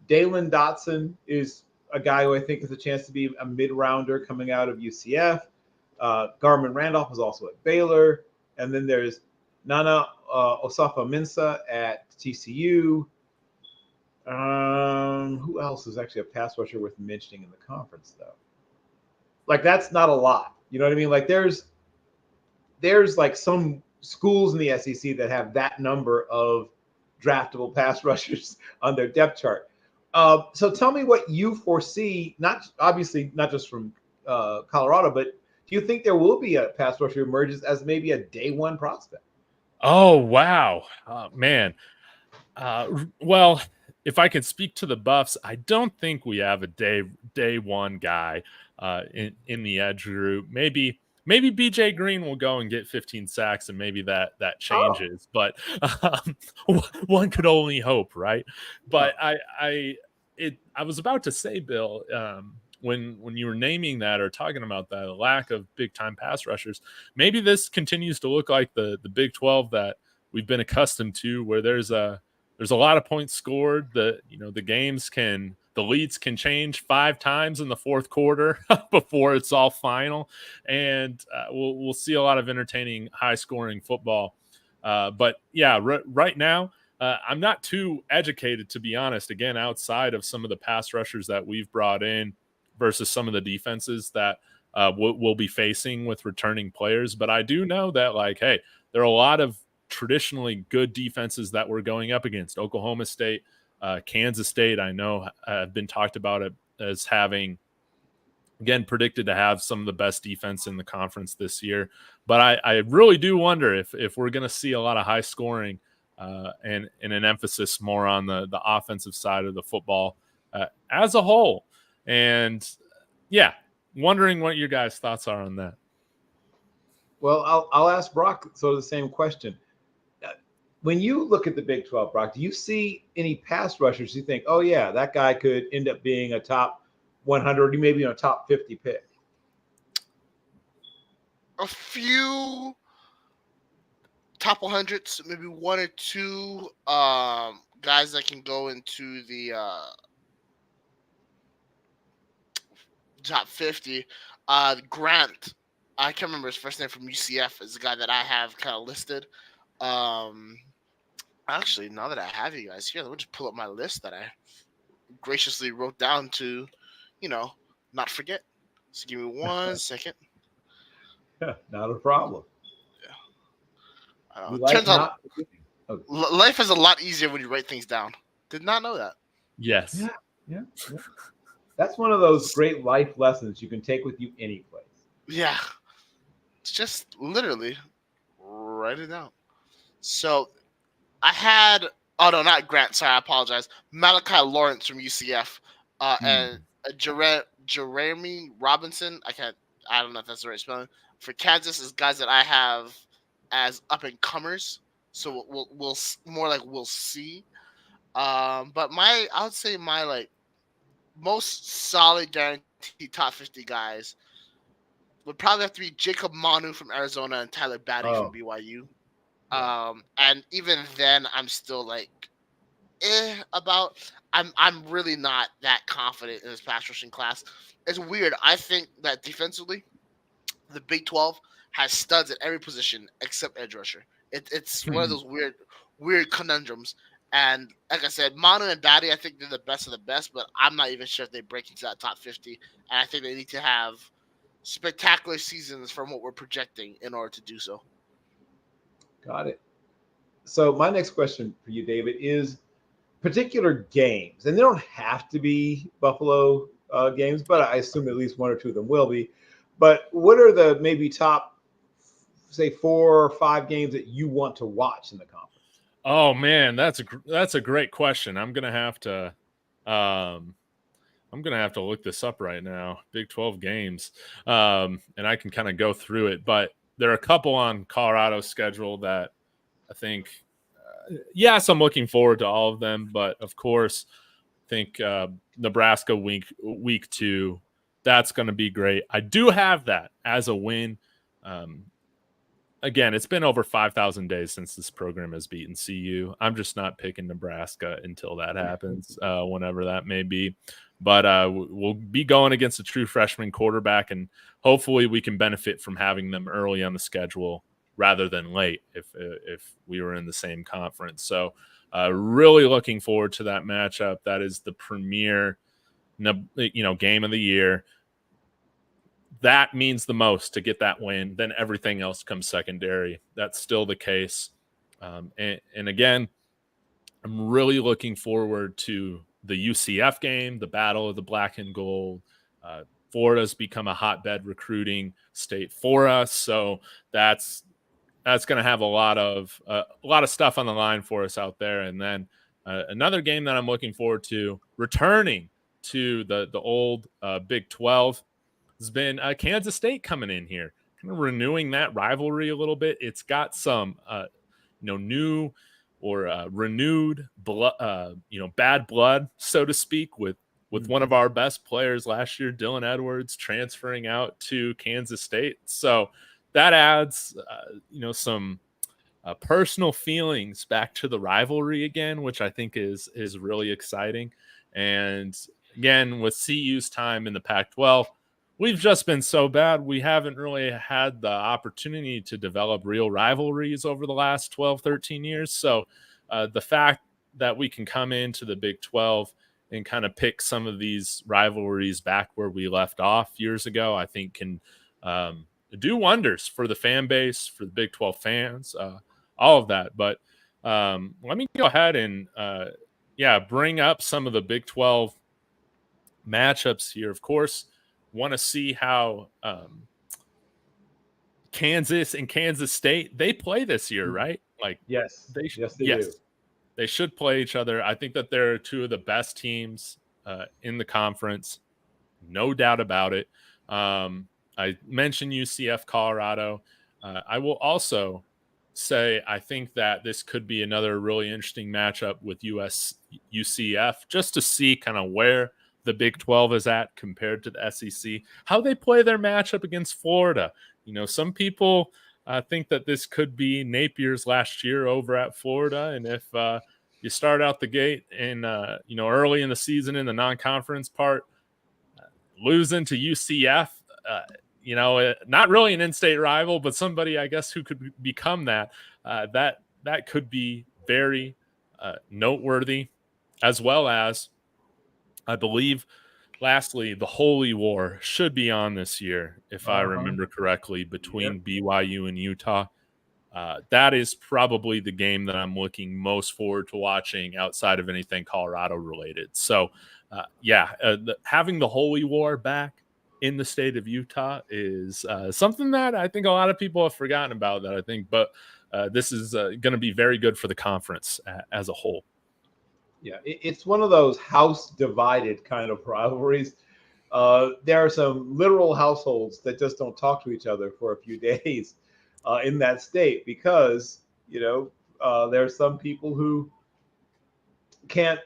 Speaker 1: Dalen Dotson is a guy who I think has a chance to be a mid-rounder coming out of UCF. Garmin Randolph is also at Baylor. And then there's Nana Osafo-Mensah at TCU. Who else is actually a pass rusher worth mentioning in the conference, though? That's not a lot. You know what I mean? There's some schools in the SEC that have that number of draftable pass rushers on their depth chart. So tell me what you foresee, not just from Colorado, but do you think there will be a pass rusher who emerges as maybe a day one prospect?
Speaker 3: Oh, wow. Man. Well, if I can speak to the Buffs, I don't think we have a day one guy in the edge group. Maybe BJ Green will go and get 15 sacks and maybe that changes, but one could only hope, right? But I was about to say, Bill, when you were naming that or talking about that lack of big time pass rushers, maybe this continues to look like the Big 12 that we've been accustomed to, where there's a lot of points scored. The leads can change 5 times in the fourth quarter before it's all final, and we'll see a lot of entertaining, high-scoring football. But yeah, right now, I'm not too educated, to be honest. Again, outside of some of the pass rushers that we've brought in versus some of the defenses that we'll be facing with returning players. But I do know that, hey, there are a lot of traditionally good defenses that we're going up against. Oklahoma State, Kansas State, I know have been talked about it as having, again, predicted to have some of the best defense in the conference this year. But I really do wonder if we're going to see a lot of high scoring and an emphasis more on the offensive side of the football as a whole. And yeah, wondering what your guys' thoughts are on that.
Speaker 1: Well, I'll ask Brock sort of the same question. When you look at the Big 12, Brock, do you see any pass rushers you think, oh, yeah, that guy could end up being a top 100, maybe a top 50 pick?
Speaker 2: A few top 100s, maybe 1 or 2 guys that can go into the top 50. Grant, I can't remember his first name, from UCF, is the guy that I have kind of listed. Actually, now that I have you guys here, let me just pull up my list that I graciously wrote down to, not forget. So give me 1 second.
Speaker 1: Not a problem.
Speaker 2: Yeah. Turns out life is a lot easier when you write things down. Did not know that.
Speaker 3: Yes.
Speaker 1: Yeah. That's one of those great life lessons you can take with you any place.
Speaker 2: Yeah. It's just literally write it down. So I had, oh no, not Grant. Sorry, I apologize. Malachi Lawrence from UCF, and Jeremy Robinson. I don't know if that's the right spelling. For Kansas is guys that I have as up and comers. So we'll more like we'll see. But I would say my most solid guaranteed top 50 guys would probably have to be Jacob Manu from Arizona and Tyler Batty from BYU. And even then, I'm still like, about. I'm really not that confident in this pass rushing class. It's weird. I think that defensively, the Big 12 has studs at every position except edge rusher. It's one of those weird conundrums. And like I said, Manu and Batty, I think they're the best of the best, but I'm not even sure if they break into that top 50. And I think they need to have spectacular seasons from what we're projecting in order to do so.
Speaker 1: Got it. So my next question for you, David, is particular games, and they don't have to be Buffalo games, but I assume at least one or two of them will be. But what are the maybe top, say, 4 or 5 games that you want to watch in the conference?
Speaker 3: Oh man, that's a great question. I'm gonna have to look this up right now. Big 12 games, and I can kind of go through it. But there are a couple on Colorado's schedule that I think, yes, I'm looking forward to all of them. But of course, I think Nebraska week 2, that's going to be great. I do have that as a win. Again, it's been over 5,000 days since this program has beaten CU. I'm just not picking Nebraska until that happens, whenever that may be. But we'll be going against a true freshman quarterback, and hopefully we can benefit from having them early on the schedule rather than late if we were in the same conference. So really looking forward to that matchup. That is the premier game of the year. That means the most to get that win. Then everything else comes secondary. That's still the case. And again, I'm really looking forward to the UCF game, the battle of the black and gold. Florida's become a hotbed recruiting state for us, so that's going to have a lot of stuff on the line for us out there. And then another game that I'm looking forward to, returning to the old Big 12, has been Kansas State coming in here, kind of renewing that rivalry a little bit. It's got some new or renewed blood, bad blood, so to speak, with one of our best players last year, Dylan Edwards, transferring out to Kansas State. So that adds some personal feelings back to the rivalry again, which I think is really exciting. And again, with CU's time in the Pac-12, we've just been so bad. We haven't really had the opportunity to develop real rivalries over the last 12, 13 years. So the fact that we can come into the Big 12 and kind of pick some of these rivalries back where we left off years ago, I think can do wonders for the fan base, for the Big 12 fans, all of that. But let me go ahead and bring up some of the Big 12 matchups here. Of course, want to see how Kansas and Kansas State, they play this year, right? Like,
Speaker 1: yes, they do.
Speaker 3: They should play each other. I think that they're two of the best teams in the conference, no doubt about it. I mentioned UCF, Colorado. I will also say I think that this could be another really interesting matchup with UCF, just to see kind of where the Big 12 is at compared to the SEC, how they play their matchup against Florida. Some people think that this could be Napier's last year over at Florida. And if you start out the gate and, early in the season in the non-conference part, losing to UCF, not really an in-state rival, but somebody, I guess, who could become that, that could be very noteworthy, as well as, I believe, lastly, the Holy War should be on this year, if I remember correctly, between BYU and Utah. That is probably the game that I'm looking most forward to watching outside of anything Colorado related. So, having the Holy War back in the state of Utah is something that I think a lot of people have forgotten about. But this is going to be very good for the conference as a whole.
Speaker 1: Yeah, it's one of those house divided kind of rivalries. There are some literal households that just don't talk to each other for a few days in that state because, there are some people who can't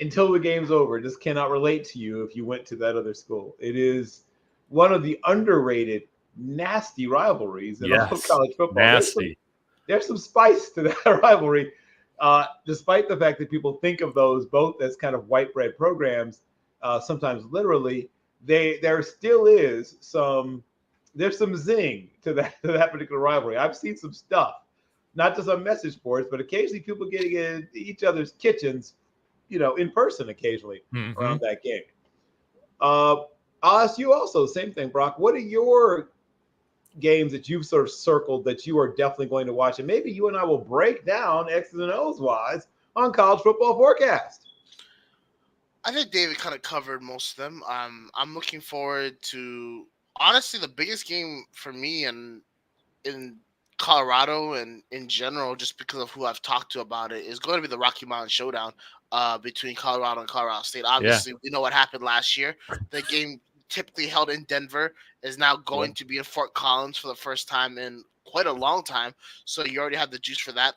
Speaker 1: until the game's over, just cannot relate to you if you went to that other school. It is one of the underrated, nasty rivalries in all of college football.
Speaker 3: Nasty.
Speaker 1: There's some spice to that rivalry, despite the fact that people think of those both as kind of white bread programs, sometimes literally. There still is there's some zing to that particular rivalry. I've seen some stuff, not just on message boards, but occasionally people getting in each other's kitchens, in person occasionally around that game. I'll ask you also, same thing, Brock. What are your games that you've sort of circled that you are definitely going to watch? And maybe you and I will break down X's and O's wise on College Football Forecast.
Speaker 2: I think David kind of covered most of them. I'm looking forward to, honestly, the biggest game for me in Colorado and in general, just because of who I've talked to about it, is going to be the Rocky Mountain Showdown between Colorado and Colorado State. Obviously, we know what happened last year. The game typically held in Denver is now going to be in Fort Collins for the first time in quite a long time. So you already have the juice for that.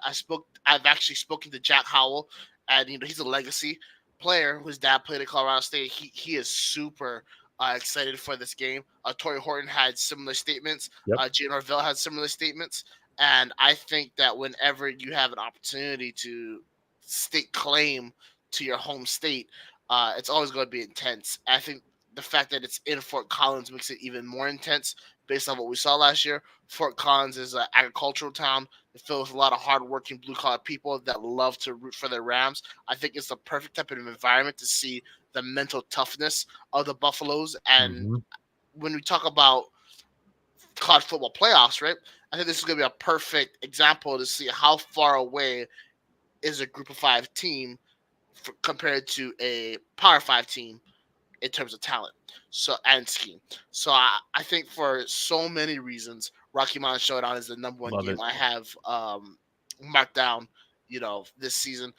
Speaker 2: I've actually spoken to Jack Howell, and he's a legacy player whose dad played at Colorado State. He is super excited for this game. Torrey Horton had similar statements. Jay Norvell had similar statements. And I think that whenever you have an opportunity to stake claim to your home state, it's always going to be intense. I think the fact that it's in Fort Collins makes it even more intense based on what we saw last year. Fort Collins is an agricultural town. It's filled with a lot of hardworking blue-collar people that love to root for their Rams. I think it's the perfect type of environment to see the mental toughness of the Buffaloes. And when we talk about college football playoffs, right, I think this is going to be a perfect example to see how far away is a Group of 5 team compared to a Power 5 team in terms of talent and scheme. So I think for so many reasons, Rocky Mountain Showdown is the number one game I have marked down, this season.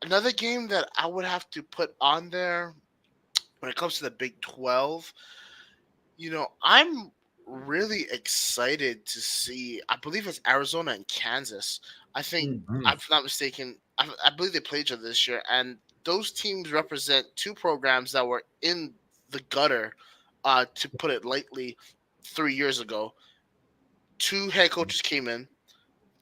Speaker 2: Another game that I would have to put on there when it comes to the Big 12, I'm really excited to see, I believe it's Arizona and Kansas. I think, if I'm not mistaken, I believe they played each other this year, and those teams represent two programs that were in the gutter, to put it lightly, 3 years ago. Two head coaches came in,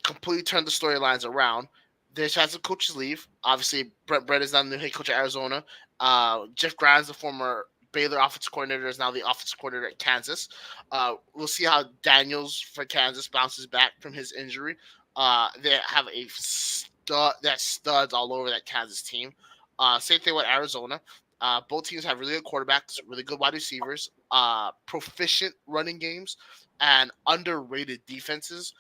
Speaker 2: completely turned the storylines around. They've had some coaches leave. Obviously, Brent Brett is now the new head coach at Arizona. Jeff Grimes, the former Baylor offensive coordinator, is now the offensive coordinator at Kansas. We'll see how Daniels for Kansas bounces back from his injury. They have studs all over that Kansas team. Same thing with Arizona. Both teams have really good quarterbacks, really good wide receivers, proficient running games, and underrated defenses.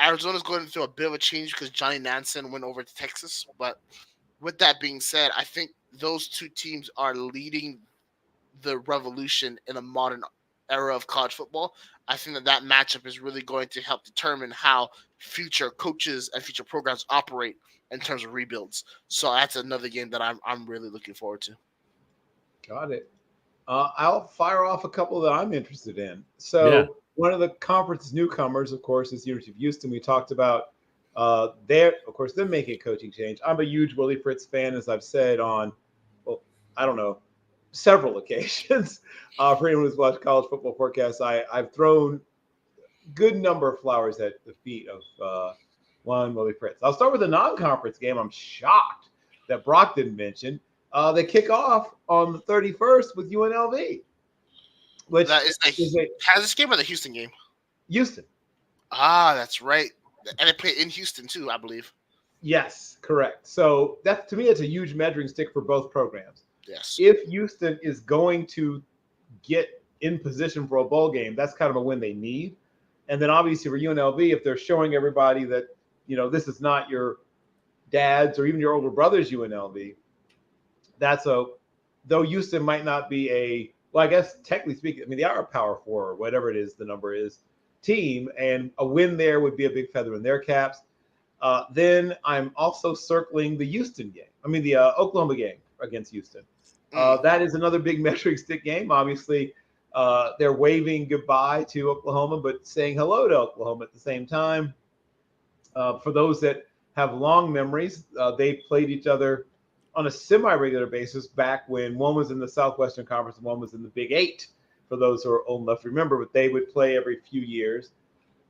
Speaker 2: Arizona's going through a bit of a change because Johnny Nansen went over to Texas. But with that being said, I think those two teams are leading the revolution in a modern era of college football. I think that matchup is really going to help determine how future coaches and future programs operate in terms of rebuilds. So that's another game that I'm really looking forward to.
Speaker 1: Got it. I'll fire off a couple that I'm interested in. So one of the conference newcomers, of course, is University of Houston. We talked about they're making a coaching change. I'm a huge Willie Fritz fan, as I've said on, several occasions. For anyone who's watched College Football Forecast, I've thrown good number of flowers at the feet of one Willie Fritz. I'll start with a non-conference game. I'm shocked that Brock didn't mention. They kick off on the 31st with UNLV. Which
Speaker 2: that is the Kansas game or the Houston game?
Speaker 1: Houston.
Speaker 2: Ah, that's right. And they play in Houston too, I believe.
Speaker 1: Yes, correct. So that, to me, it's a huge measuring stick for both programs.
Speaker 2: Yes.
Speaker 1: If Houston is going to get in position for a bowl game, that's kind of a win they need. And then obviously for UNLV, if they're showing everybody that, this is not your dad's or even your older brother's UNLV, though Houston might not be I guess technically speaking, they are a Power 4 or whatever it is, the number is, team, and a win there would be a big feather in their caps. Then I'm also circling the Houston game. The Oklahoma game against Houston. That is another big measuring stick game. Obviously, they're waving goodbye to Oklahoma, but saying hello to Oklahoma at the same time. For those that have long memories, they played each other on a semi-regular basis back when one was in the Southwestern Conference and one was in the Big Eight, for those who are old enough to remember, but they would play every few years.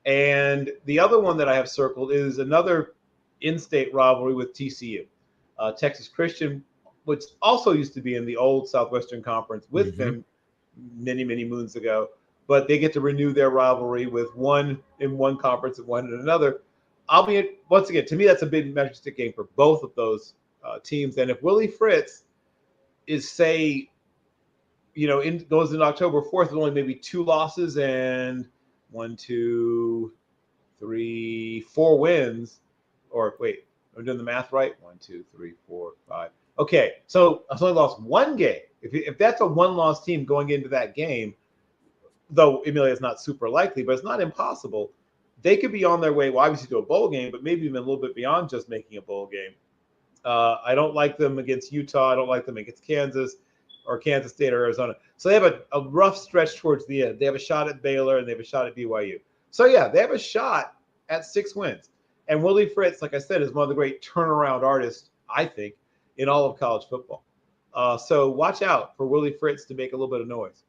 Speaker 1: And the other one that I have circled is another in-state rivalry with TCU. Texas Christian, which also used to be in the old Southwestern Conference with them many, many moons ago, but they get to renew their rivalry with one in one conference and one in another. Once again, to me, that's a big measuring stick game for both of those teams. And if Willie Fritz is, say, goes in October 4th with only maybe 2 losses and 1, 2, 3, 4 wins, or wait, I'm doing the math right. 1, 2, 3, 4, 5. Okay, so I've only lost 1 game. If that's a 1-loss team going into that game, though Amelia is not super likely, but it's not impossible. They could be on their way, well, obviously to a bowl game, but maybe even a little bit beyond just making a bowl game. I don't like them against Utah. I don't like them against Kansas or Kansas State or Arizona. So they have a rough stretch towards the end. They have a shot at Baylor and they have a shot at BYU. So, yeah, they have a shot at 6 wins. And Willie Fritz, like I said, is one of the great turnaround artists, I think, in all of college football. So watch out for Willie Fritz to make a little bit of noise.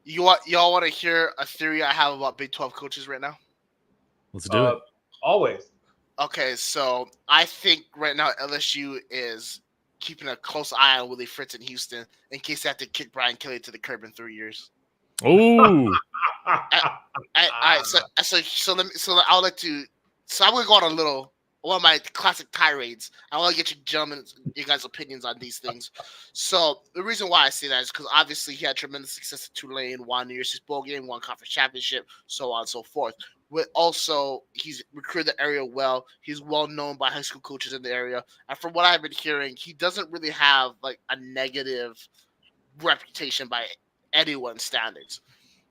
Speaker 2: Y'all want to hear a theory I have about Big 12 coaches right now?
Speaker 3: Let's do it.
Speaker 1: Always.
Speaker 2: Okay, so I think right now LSU is keeping a close eye on Willie Fritz in Houston in case they have to kick Brian Kelly to the curb in 3 years.
Speaker 3: Oh.
Speaker 2: So I would like to. So I'm gonna go on one of my classic tirades. I want to get you guys' opinions on these things. So the reason why I say that is because obviously he had tremendous success at Tulane, won New Year's Six bowl game, won conference championship, so on and so forth. With also, he's recruited the area well. He's well known by high school coaches in the area, and from what I've been hearing, he doesn't really have like a negative reputation by anyone's standards.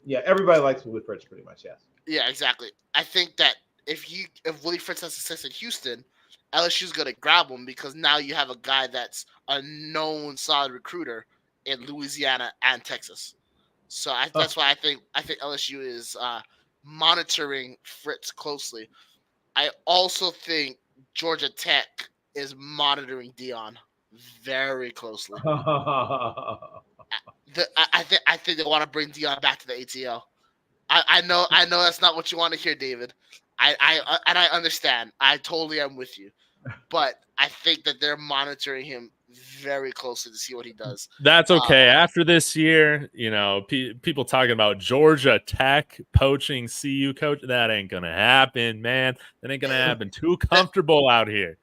Speaker 1: Yeah, everybody likes Willie Fritz pretty much, yes.
Speaker 2: Yeah, exactly. I think that if Willie Fritz has success in Houston, LSU's going to grab him because now you have a guy that's a known solid recruiter in Louisiana and Texas. So that's why I think LSU is monitoring Fritz closely. I also think Georgia Tech is monitoring Deion very closly. I think they want to bring Deion back to the ATL. I know that's not what you want to hear, David. I understand. I totally am with you, but I think that they're monitoring him very closely to see what he does.
Speaker 3: That's okay. After this year, people talking about Georgia Tech poaching CU coach, that ain't gonna happen, man. That ain't gonna happen. Too comfortable out here.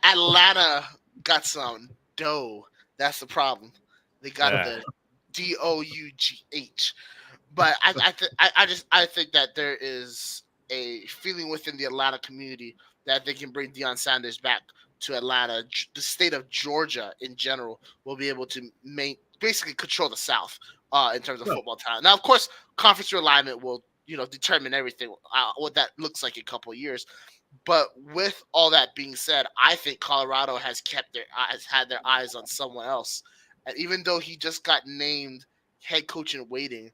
Speaker 2: Atlanta got some dough. That's the problem. They got the DOUGH. But I think that there is a feeling within the Atlanta community that they can bring Deion Sanders back to Atlanta. The state of Georgia in general will be able to basically control the South in terms of football talent. Now, of course, conference realignment will determine everything, what that looks like in a couple of years. But with all that being said, I think Colorado has had their eyes on someone else. And even though he just got named head coach in waiting,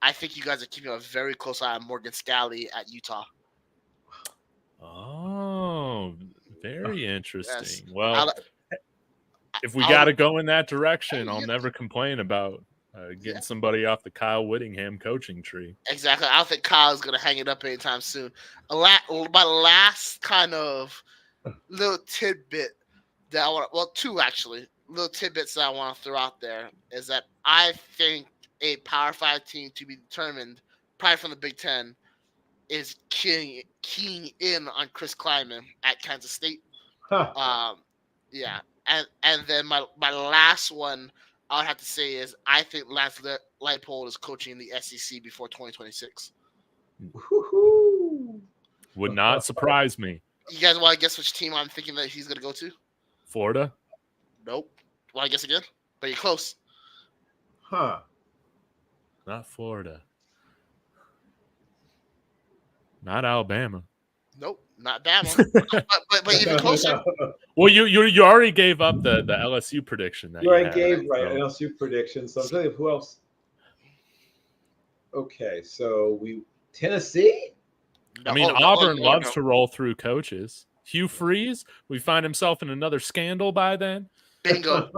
Speaker 2: I think you guys are keeping a very close eye on Morgan Scalley at Utah.
Speaker 3: Oh, very interesting.
Speaker 2: Yes.
Speaker 3: Well, if we got to go in that direction, I'll never complain about getting somebody off the Kyle Whittingham coaching tree.
Speaker 2: Exactly. I don't think Kyle's going to hang it up anytime soon. My last kind of little tidbit that I want to, well, 2 actually, little tidbits that I want to throw out there is that I think a Power 5 team to be determined, probably from the Big Ten, is keying in on Chris Kleiman at Kansas State. Yeah. And then my last one I would have to say is I think Lance Leipold is coaching the SEC before 2026.
Speaker 3: Would not surprise me.
Speaker 2: You guys want to guess which team I'm thinking that he's going to go to?
Speaker 3: Florida?
Speaker 2: Nope. Want to guess again? But you're close.
Speaker 3: Not Florida. Not Alabama.
Speaker 2: Nope, not Bama. but even closer.
Speaker 3: Well, you already gave up the LSU prediction. That
Speaker 1: you already gave LSU prediction. So I'm telling you, who else? Okay, so Tennessee.
Speaker 3: I mean, Auburn loves to roll through coaches. Hugh Freeze, we find himself in another scandal by then.
Speaker 2: Bingo.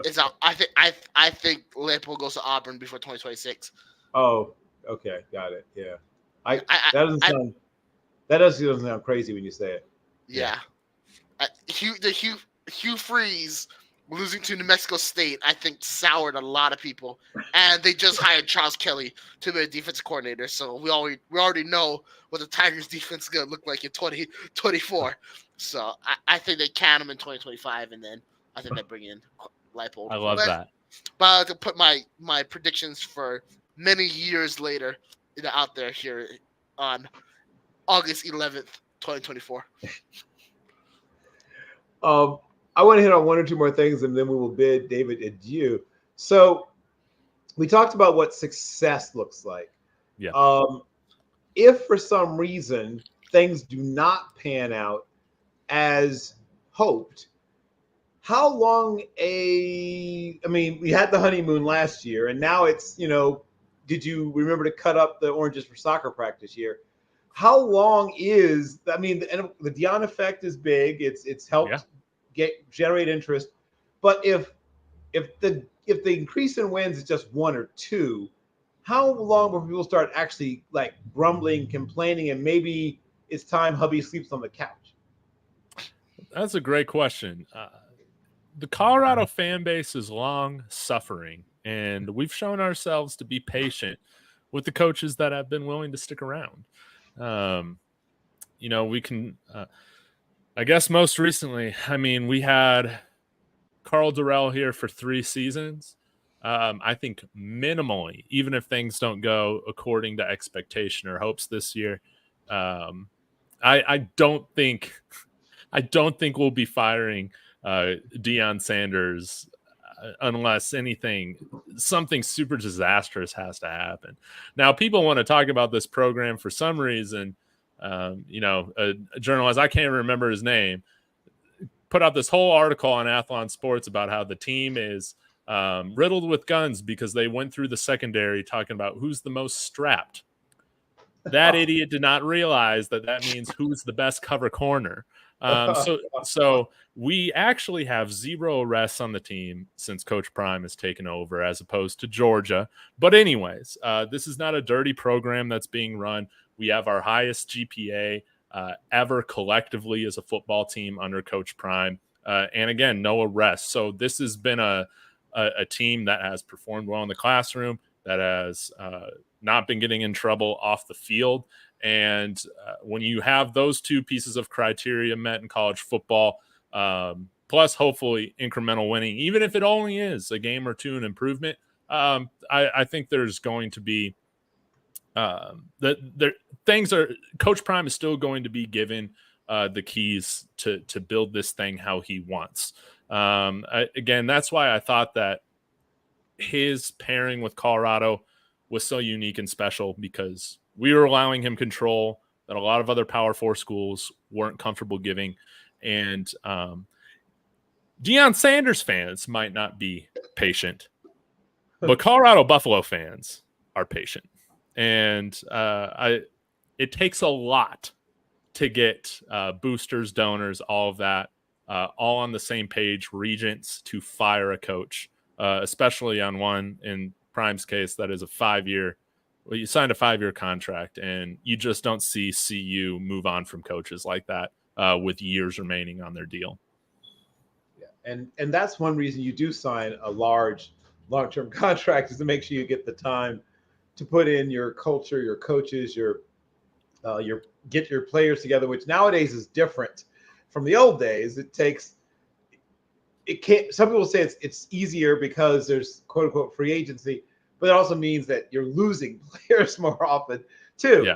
Speaker 2: It's out. I think Leipold goes to Auburn before 2026.
Speaker 1: Oh, okay, got it. Yeah,
Speaker 2: I
Speaker 1: that doesn't sound crazy when you say it.
Speaker 2: yeah. Hugh Freeze losing to New Mexico State, I think, soured a lot of people, and they just hired Charles Kelly to be a defensive coordinator. So we already know what the Tigers' defense is going to look like in 2024. So I think they can him in 2025, and then I think they bring in Leipold.
Speaker 3: I love that.
Speaker 2: But I like to put my predictions for many years later out there here on August 11th, 2024.
Speaker 1: I want to hit on one or two more things, and then we will bid David adieu. So we talked about what success looks like.
Speaker 3: Yeah.
Speaker 1: If for some reason things do not pan out as hoped, how long we had the honeymoon last year, and now it's, did you remember to cut up the oranges for soccer practice here? How long is, the Deion effect is big. It's helped generate interest. But if the increase in wins is just 1 or 2, how long before people start actually like grumbling, complaining, and maybe it's time hubby sleeps on the couch?
Speaker 3: That's a great question. The Colorado fan base is long suffering, and we've shown ourselves to be patient with the coaches that have been willing to stick around. We can, I guess most recently, we had Karl Dorrell here for 3 seasons. I think minimally, even if things don't go according to expectation or hopes this year, I don't think we'll be firing Deion Sanders unless something super disastrous has to happen. Now, people want to talk about this program for some reason. A journalist, I can't remember his name, put out this whole article on Athlon Sports about how the team is riddled with guns because they went through the secondary talking about who's the most strapped. That idiot did not realize that means who's the best cover corner. So we actually have 0 arrests on the team since Coach Prime has taken over, as opposed to Georgia. But anyways, this is not a dirty program that's being run. We have our highest GPA ever collectively as a football team under Coach Prime. And again, no arrests. So this has been a team that has performed well in the classroom, that has not been getting in trouble off the field. And when you have those 2 pieces of criteria met in college football, plus hopefully incremental winning, even if it only is a game or 2 an improvement, I think there's going to be Coach Prime is still going to be given the keys to build this thing how he wants. Again, that's why I thought that his pairing with Colorado was so unique and special, because we were allowing him control that a lot of other Power 4 schools weren't comfortable giving. And Deion Sanders fans might not be patient, but Colorado Buffalo fans are patient. And it takes a lot to get boosters, donors, all of that, all on the same page, regents, to fire a coach, especially on one, in Prime's case, that is a 5-year. Well, you signed a 5-year contract, and you just don't see CU move on from coaches like that with years remaining on their deal.
Speaker 1: Yeah, and that's one reason you do sign a large, long-term contract, is to make sure you get the time to put in your culture, your coaches, your get your players together, which nowadays is different from the old days. Some people say it's easier because there's quote unquote free agency, but it also means that you're losing players more often too.
Speaker 3: Yeah.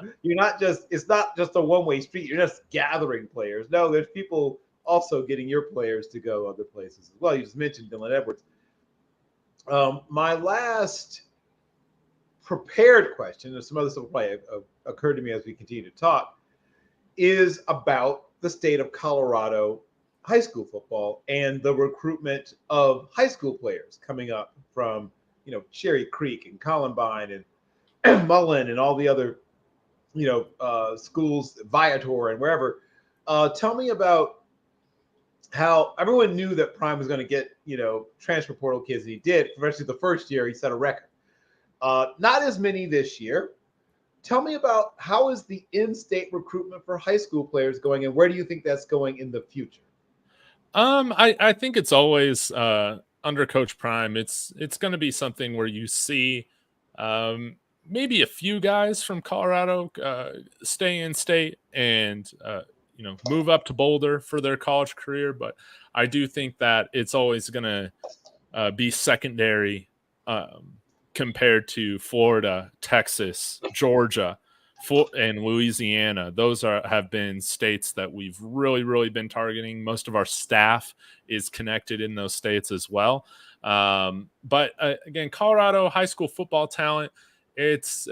Speaker 1: It's not just a one-way street. You're just gathering players. No, there's people also getting your players to go other places as well. You just mentioned Dylan Edwards. My last prepared question, and some other stuff will probably occur to me as we continue to talk, is about the state of Colorado high school football and the recruitment of high school players coming up from, Cherry Creek and Columbine and Mullen and all the other, schools, Viator and wherever. Tell me about how everyone knew that Prime was going to get, transfer portal kids. He did, especially the first year. He set a record. Not as many this year. Tell me about how is the in-state recruitment for high school players going, and where do you think that's going in the future?
Speaker 3: I think it's always under Coach Prime. It's going to be something where you see maybe a few guys from Colorado stay in state and move up to Boulder for their college career. But I do think that it's always going to be secondary compared to Florida, Texas, Georgia, and Louisiana. Those have been states that we've really, really been targeting. Most of our staff is connected in those states as well. But again, Colorado high school football talent, it's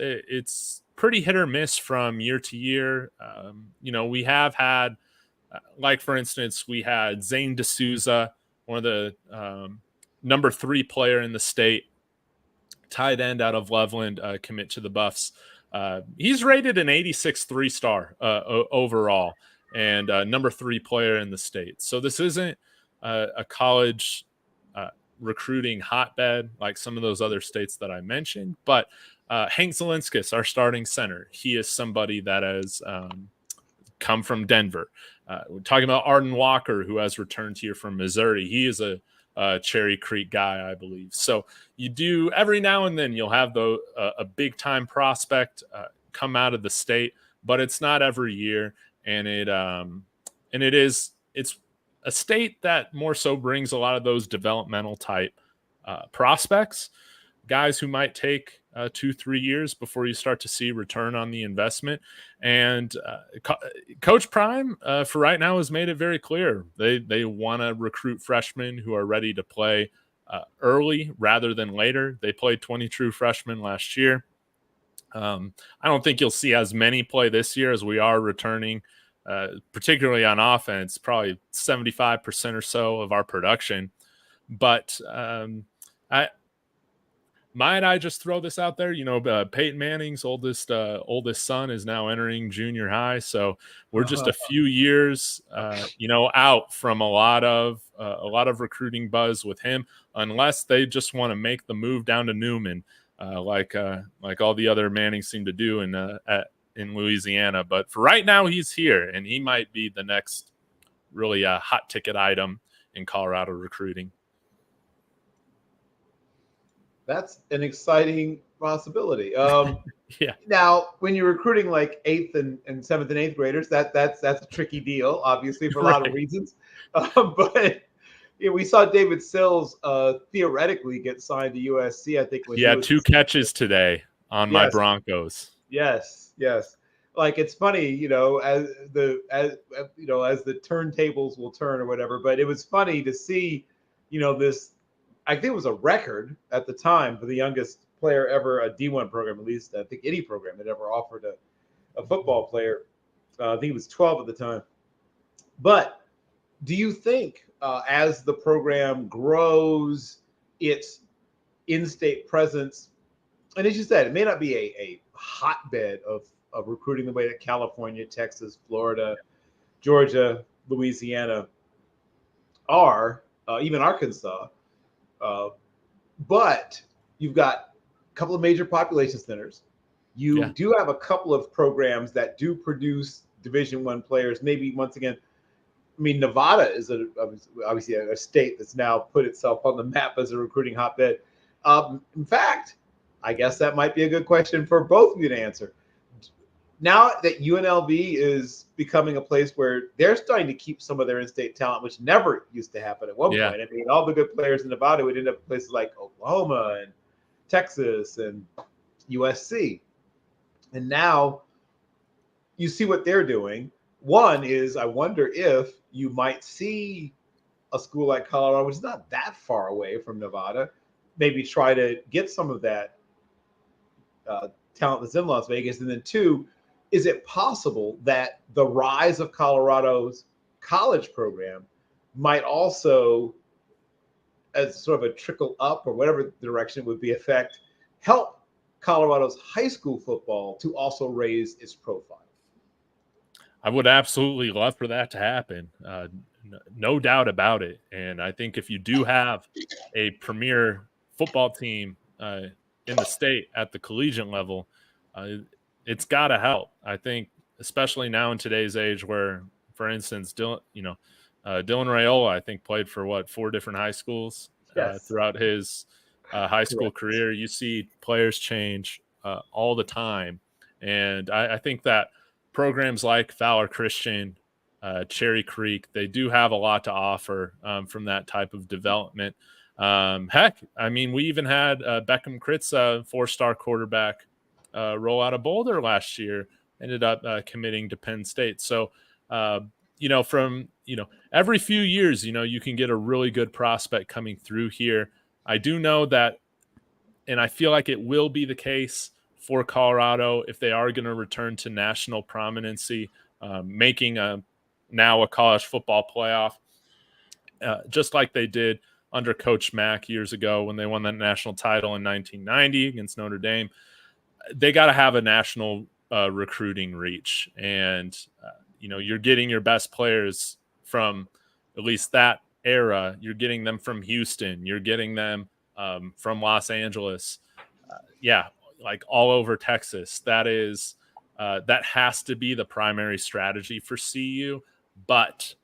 Speaker 3: pretty hit or miss from year to year. We have had, like for instance, we had Zane D'Souza, one of the number 3 player in the state, tight end out of Loveland, commit to the Buffs. He's rated an 86 3-star overall and number 3 player in the state. So this isn't a college recruiting hotbed like some of those other states that I mentioned. But Hank Zielinskis, our starting center, he is somebody that has come from Denver. We're talking about Arden Walker, who has returned here from Missouri. He is a Cherry Creek guy, I believe. So you do every now and then you'll have a big time prospect come out of the state, but it's not every year. And it's a state that more so brings a lot of those developmental type prospects, guys who might take 2-3 years before you start to see return on the investment. And Coach Prime, for right now, has made it very clear they want to recruit freshmen who are ready to play early rather than later. They played 20 true freshmen last year. I don't think you'll see as many play this year as we are returning, particularly on offense, probably 75% or so of our production. But might I just throw this out there? Peyton Manning's oldest son is now entering junior high, so we're just a few years, out from a lot of recruiting buzz with him, unless they just want to make the move down to Newman, like all the other Mannings seem to do in Louisiana. But for right now, he's here, and he might be the next really hot ticket item in Colorado recruiting.
Speaker 1: That's an exciting possibility.
Speaker 3: Yeah.
Speaker 1: Now, when you're recruiting like 8th and 7th and 8th graders, that's a tricky deal, obviously, for a lot of reasons. But we saw David Sills theoretically get signed to USC. I think
Speaker 3: he had 2 catches today on my Broncos.
Speaker 1: Yes. Like, it's funny, as the turntables will turn or whatever. But it was funny to see, this. I think it was a record at the time for the youngest player ever, a D1 program, at least I think any program that ever offered a football player. I think he was 12 at the time. But do you think as the program grows its in-state presence, and as you said, it may not be a hotbed of recruiting the way that California, Texas, Florida, Georgia, Louisiana are, even Arkansas, but you've got a couple of major population centers. You do have a couple of programs that do produce Division I players. Maybe once again, Nevada is obviously a state that's now put itself on the map as a recruiting hotbed. In fact, I guess that might be a good question for both of you to answer. Now that UNLV is becoming a place where they're starting to keep some of their in-state talent, which never used to happen at one point. All the good players in Nevada would end up in places like Oklahoma and Texas and USC. And now you see what they're doing. One is, I wonder if you might see a school like Colorado, which is not that far away from Nevada, maybe try to get some of that talent that's in Las Vegas. And then 2, is it possible that the rise of Colorado's college program might also, as sort of a trickle up or whatever direction would be effect, help Colorado's high school football to also raise its profile?
Speaker 3: I would absolutely love for that to happen. No doubt about it. And I think if you do have a premier football team in the state at the collegiate level, it's got to help. I think, especially now in today's age, where, for instance, Dylan Raiola, I think, played for 4 different high schools
Speaker 1: Yes.
Speaker 3: throughout his high school
Speaker 1: Correct.
Speaker 3: career. You see players change all the time, and I think that programs like Fowler Christian, Cherry Creek, they do have a lot to offer from that type of development. Heck, I mean, we even had Beckham Kritza, 4-star quarterback, roll out of Boulder last year, ended up committing to Penn State. So, from every few years, you can get a really good prospect coming through here. I do know that, and I feel like it will be the case for Colorado if they are going to return to national prominency, making now a college football playoff, just like they did under Coach Mack years ago when they won that national title in 1990 against Notre Dame. They got to have a national recruiting reach, and you're getting your best players from at least that era. You're getting them from Houston. You're getting them from Los Angeles. Like all over Texas. That has to be the primary strategy for CU. But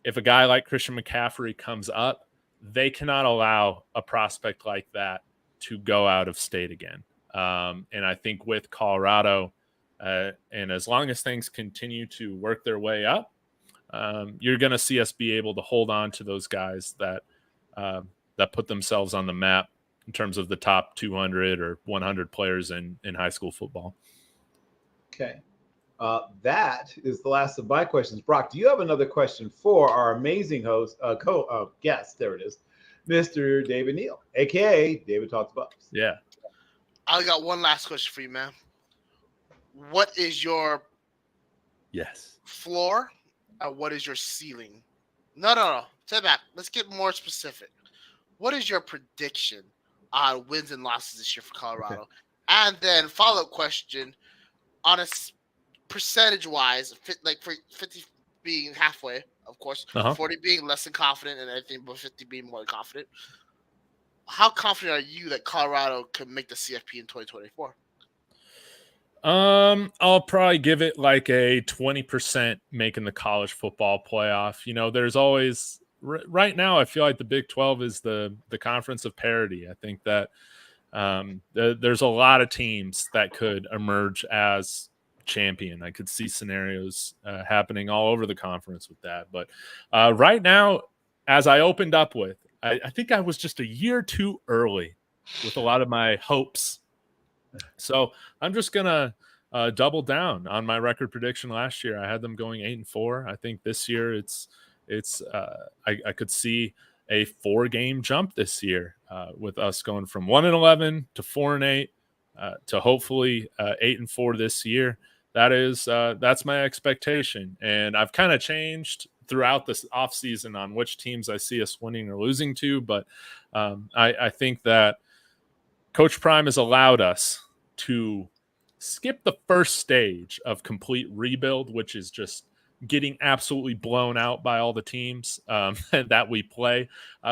Speaker 3: if a guy like Christian McCaffrey comes up, they cannot allow a prospect like that to go out of state again. And I think with Colorado, and as long as things continue to work their way up, you're going to see us be able to hold on to those guys that put themselves on the map in terms of the top 200 or 100 players in high school football.
Speaker 1: Okay. That is the last of my questions. Brock, do you have another question for our amazing host, guest? There it is, Mr. David Neal, a.k.a. David Talks Bucks.
Speaker 3: Yeah.
Speaker 2: I got one last question for you, man. What is your floor and what is your ceiling? No. Step back. Let's get more specific. What is your prediction on wins and losses this year for Colorado? Okay. And then follow-up question on a percentage-wise, for 50 being halfway, of course, 40 being less than confident, and anything but 50 being more confident. How confident are you that Colorado can make the CFP in 2024?
Speaker 3: I'll probably give it like a 20% making the college football playoff. There's always right now, I feel like the Big 12 is the conference of parity. I think that there's a lot of teams that could emerge as champion. I could see scenarios happening all over the conference with that. But right now, as I opened up with, I think I was just a year too early with a lot of my hopes. So I'm just going to double down on my record prediction last year. I had them going 8-4. I think this year I could see a 4-game jump this year with us going from 1-11 to 4-8 to hopefully 8-4 this year. That's my expectation. And I've kind of changed throughout this offseason on which teams I see us winning or losing to. But I think that Coach Prime has allowed us to skip the first stage of complete rebuild, which is just getting absolutely blown out by all the teams that we play.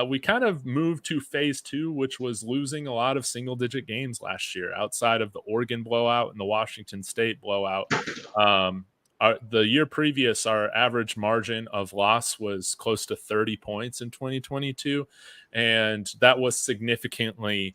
Speaker 3: We kind of moved to phase 2, which was losing a lot of single-digit games last year outside of the Oregon blowout and the Washington State blowout. The year previous, our average margin of loss was close to 30 points in 2022, and that was significantly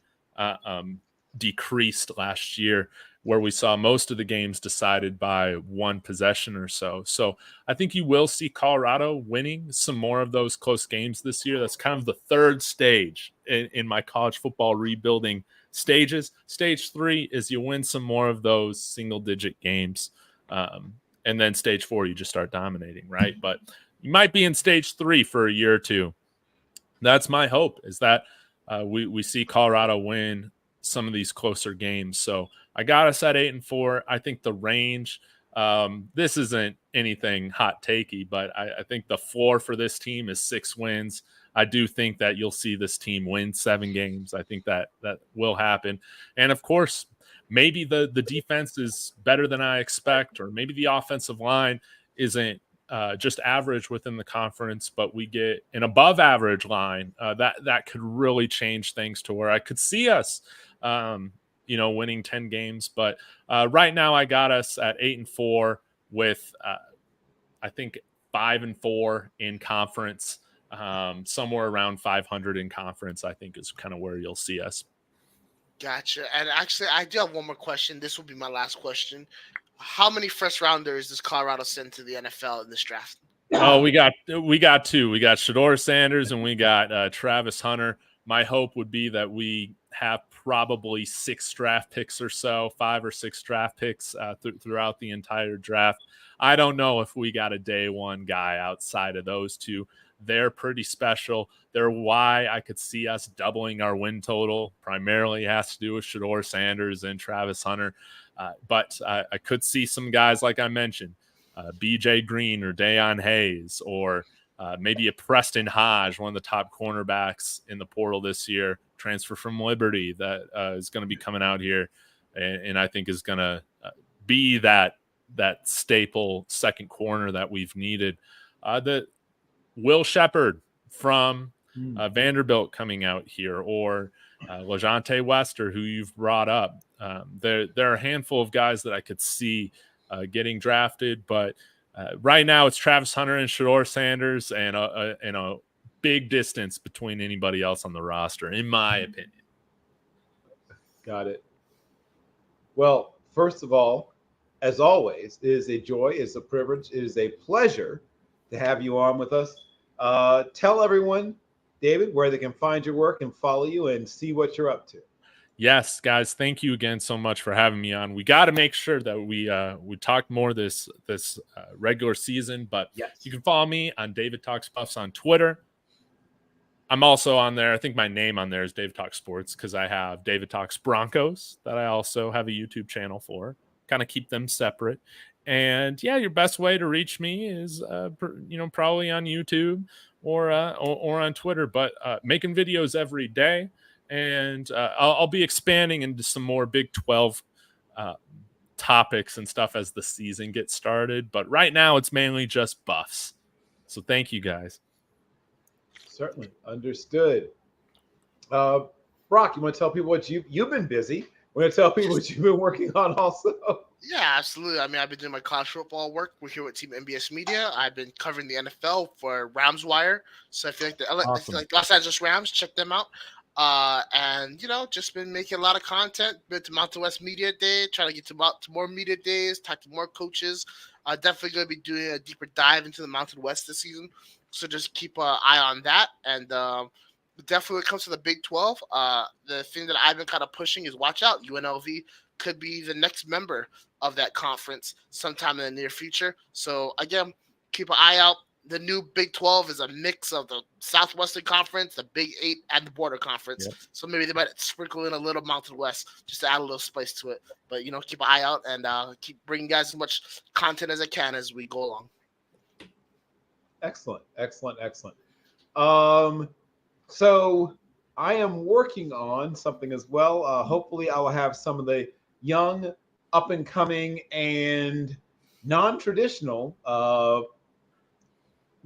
Speaker 3: decreased last year, where we saw most of the games decided by one possession or so. So I think you will see Colorado winning some more of those close games this year. That's kind of the third stage in my college football rebuilding stages. Stage 3 is you win some more of those single-digit games. And then stage 4, you just start dominating, right? But you might be in stage 3 for a year or two. That's my hope, is that we see Colorado win some of these closer games. So I got us at 8-4. I think the range, this isn't anything hot takey, but I think the floor for this team is 6 wins. I do think that you'll see this team win 7 games. I think that will happen. And of course, maybe the defense is better than I expect, or maybe the offensive line isn't just average within the conference, but we get an above average line, that could really change things to where I could see us, winning 10 games. But right now I got us at 8-4 with, I think 5-4 in conference, somewhere around 500 in conference, I think is kind of where you'll see us.
Speaker 2: Gotcha. And actually, I do have one more question. This will be my last question. How many first rounders does Colorado send to the NFL in this draft?
Speaker 3: Oh, we got two. We got Shedeur Sanders and we got Travis Hunter. My hope would be that we have probably 6 draft picks or so, 5 or 6 draft picks throughout the entire draft. I don't know if we got a day one guy outside of those two. They're pretty special. They're why I could see us doubling our win total. Primarily has to do with Shedeur Sanders and Travis Hunter. But I could see some guys, like I mentioned, BJ Green or Dayon Hayes, or maybe a Preston Hodge, one of the top cornerbacks in the portal this year, transfer from Liberty, that is going to be coming out here, and I think is going to be that staple second corner that we've needed. The Will Shepard from Vanderbilt coming out here, or LaJohntay Wester, who you've brought up. There are a handful of guys that I could see getting drafted, but right now it's Travis Hunter and Shedeur Sanders, and a big distance between anybody else on the roster, in my opinion.
Speaker 1: Got it. Well, first of all, as always, it is a joy, it's a privilege, it is a pleasure to have you on with us. Tell everyone, David, where they can find your work and follow you and see what you're up to.
Speaker 3: Yes, guys, thank you again so much for having me on. We got to make sure that we talk more this regular season, but
Speaker 1: yes,
Speaker 3: you can follow me on David Talks Buffs on Twitter. I'm also on there. I think my name on there is David Talks Sports, because I have David Talks Broncos that I also have a YouTube channel for. Kind of keep them separate. And yeah, your best way to reach me is probably on YouTube or on Twitter, but making videos every day. And I'll be expanding into some more Big 12 topics and stuff as the season gets started. But right now, it's mainly just Buffs. So thank you, guys.
Speaker 1: Certainly. Understood. Brock, you want to tell people what you've been busy? Want to tell people what you've been working on also?
Speaker 2: Yeah, absolutely. I mean, I've been doing my college football work. We're here with Team MBS Media. I've been covering the NFL for Rams Wire. So if you like like Los Angeles Rams, check them out. And just been making a lot of content. Been to Mountain West Media Day, trying to get to more media days, talk to more coaches. Definitely going to be doing a deeper dive into the Mountain West this season. So just keep an eye on that. And definitely when it comes to the Big 12, the thing that I've been kind of pushing is watch out. UNLV could be the next member of that conference sometime in the near future. So again, keep an eye out. The new Big 12 is a mix of the Southwestern Conference, the Big 8, and the Border Conference. Yep. So maybe they might sprinkle in a little Mountain West just to add a little spice to it. But, keep an eye out and keep bringing guys as much content as I can as we go along.
Speaker 1: Excellent. So I am working on something as well. Hopefully I will have some of the young, up-and-coming, and non-traditional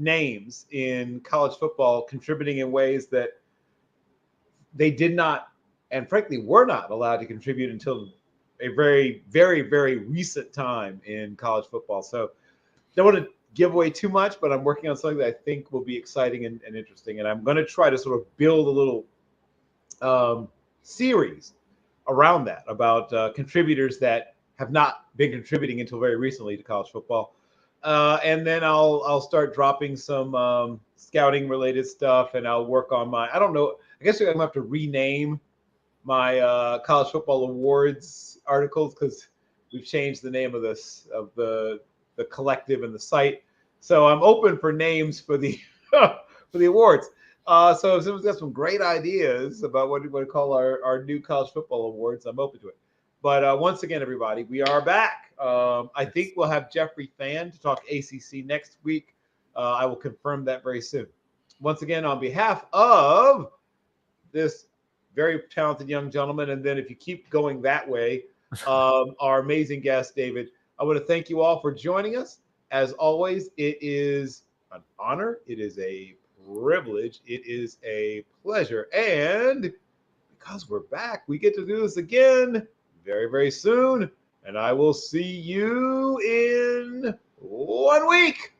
Speaker 1: names in college football contributing in ways that they did not, and frankly were not allowed to contribute until a very, very, very recent time in college football. So don't want to give away too much, but I'm working on something that I think will be exciting and interesting. And I'm going to try to sort of build a little series around that, about contributors that have not been contributing until very recently to college football. And then I'll start dropping some scouting related stuff, and I'll work on I don't know, I guess I'm going to have to rename my college football awards articles, because we've changed the name of the collective and the site. So I'm open for names for the for the awards. So if someone's got some great ideas about what we want to call our new college football awards, I'm open to it. But once again, everybody, we are back. I think we'll have Jeffrey Fan to talk ACC next week. I will confirm that very soon. Once again, on behalf of this very talented young gentleman, and then if you keep going that way, our amazing guest, David, I want to thank you all for joining us. As always, it is an honor. It is a privilege. It is a pleasure. And because we're back, we get to do this again very, very soon. And I will see you in 1 week.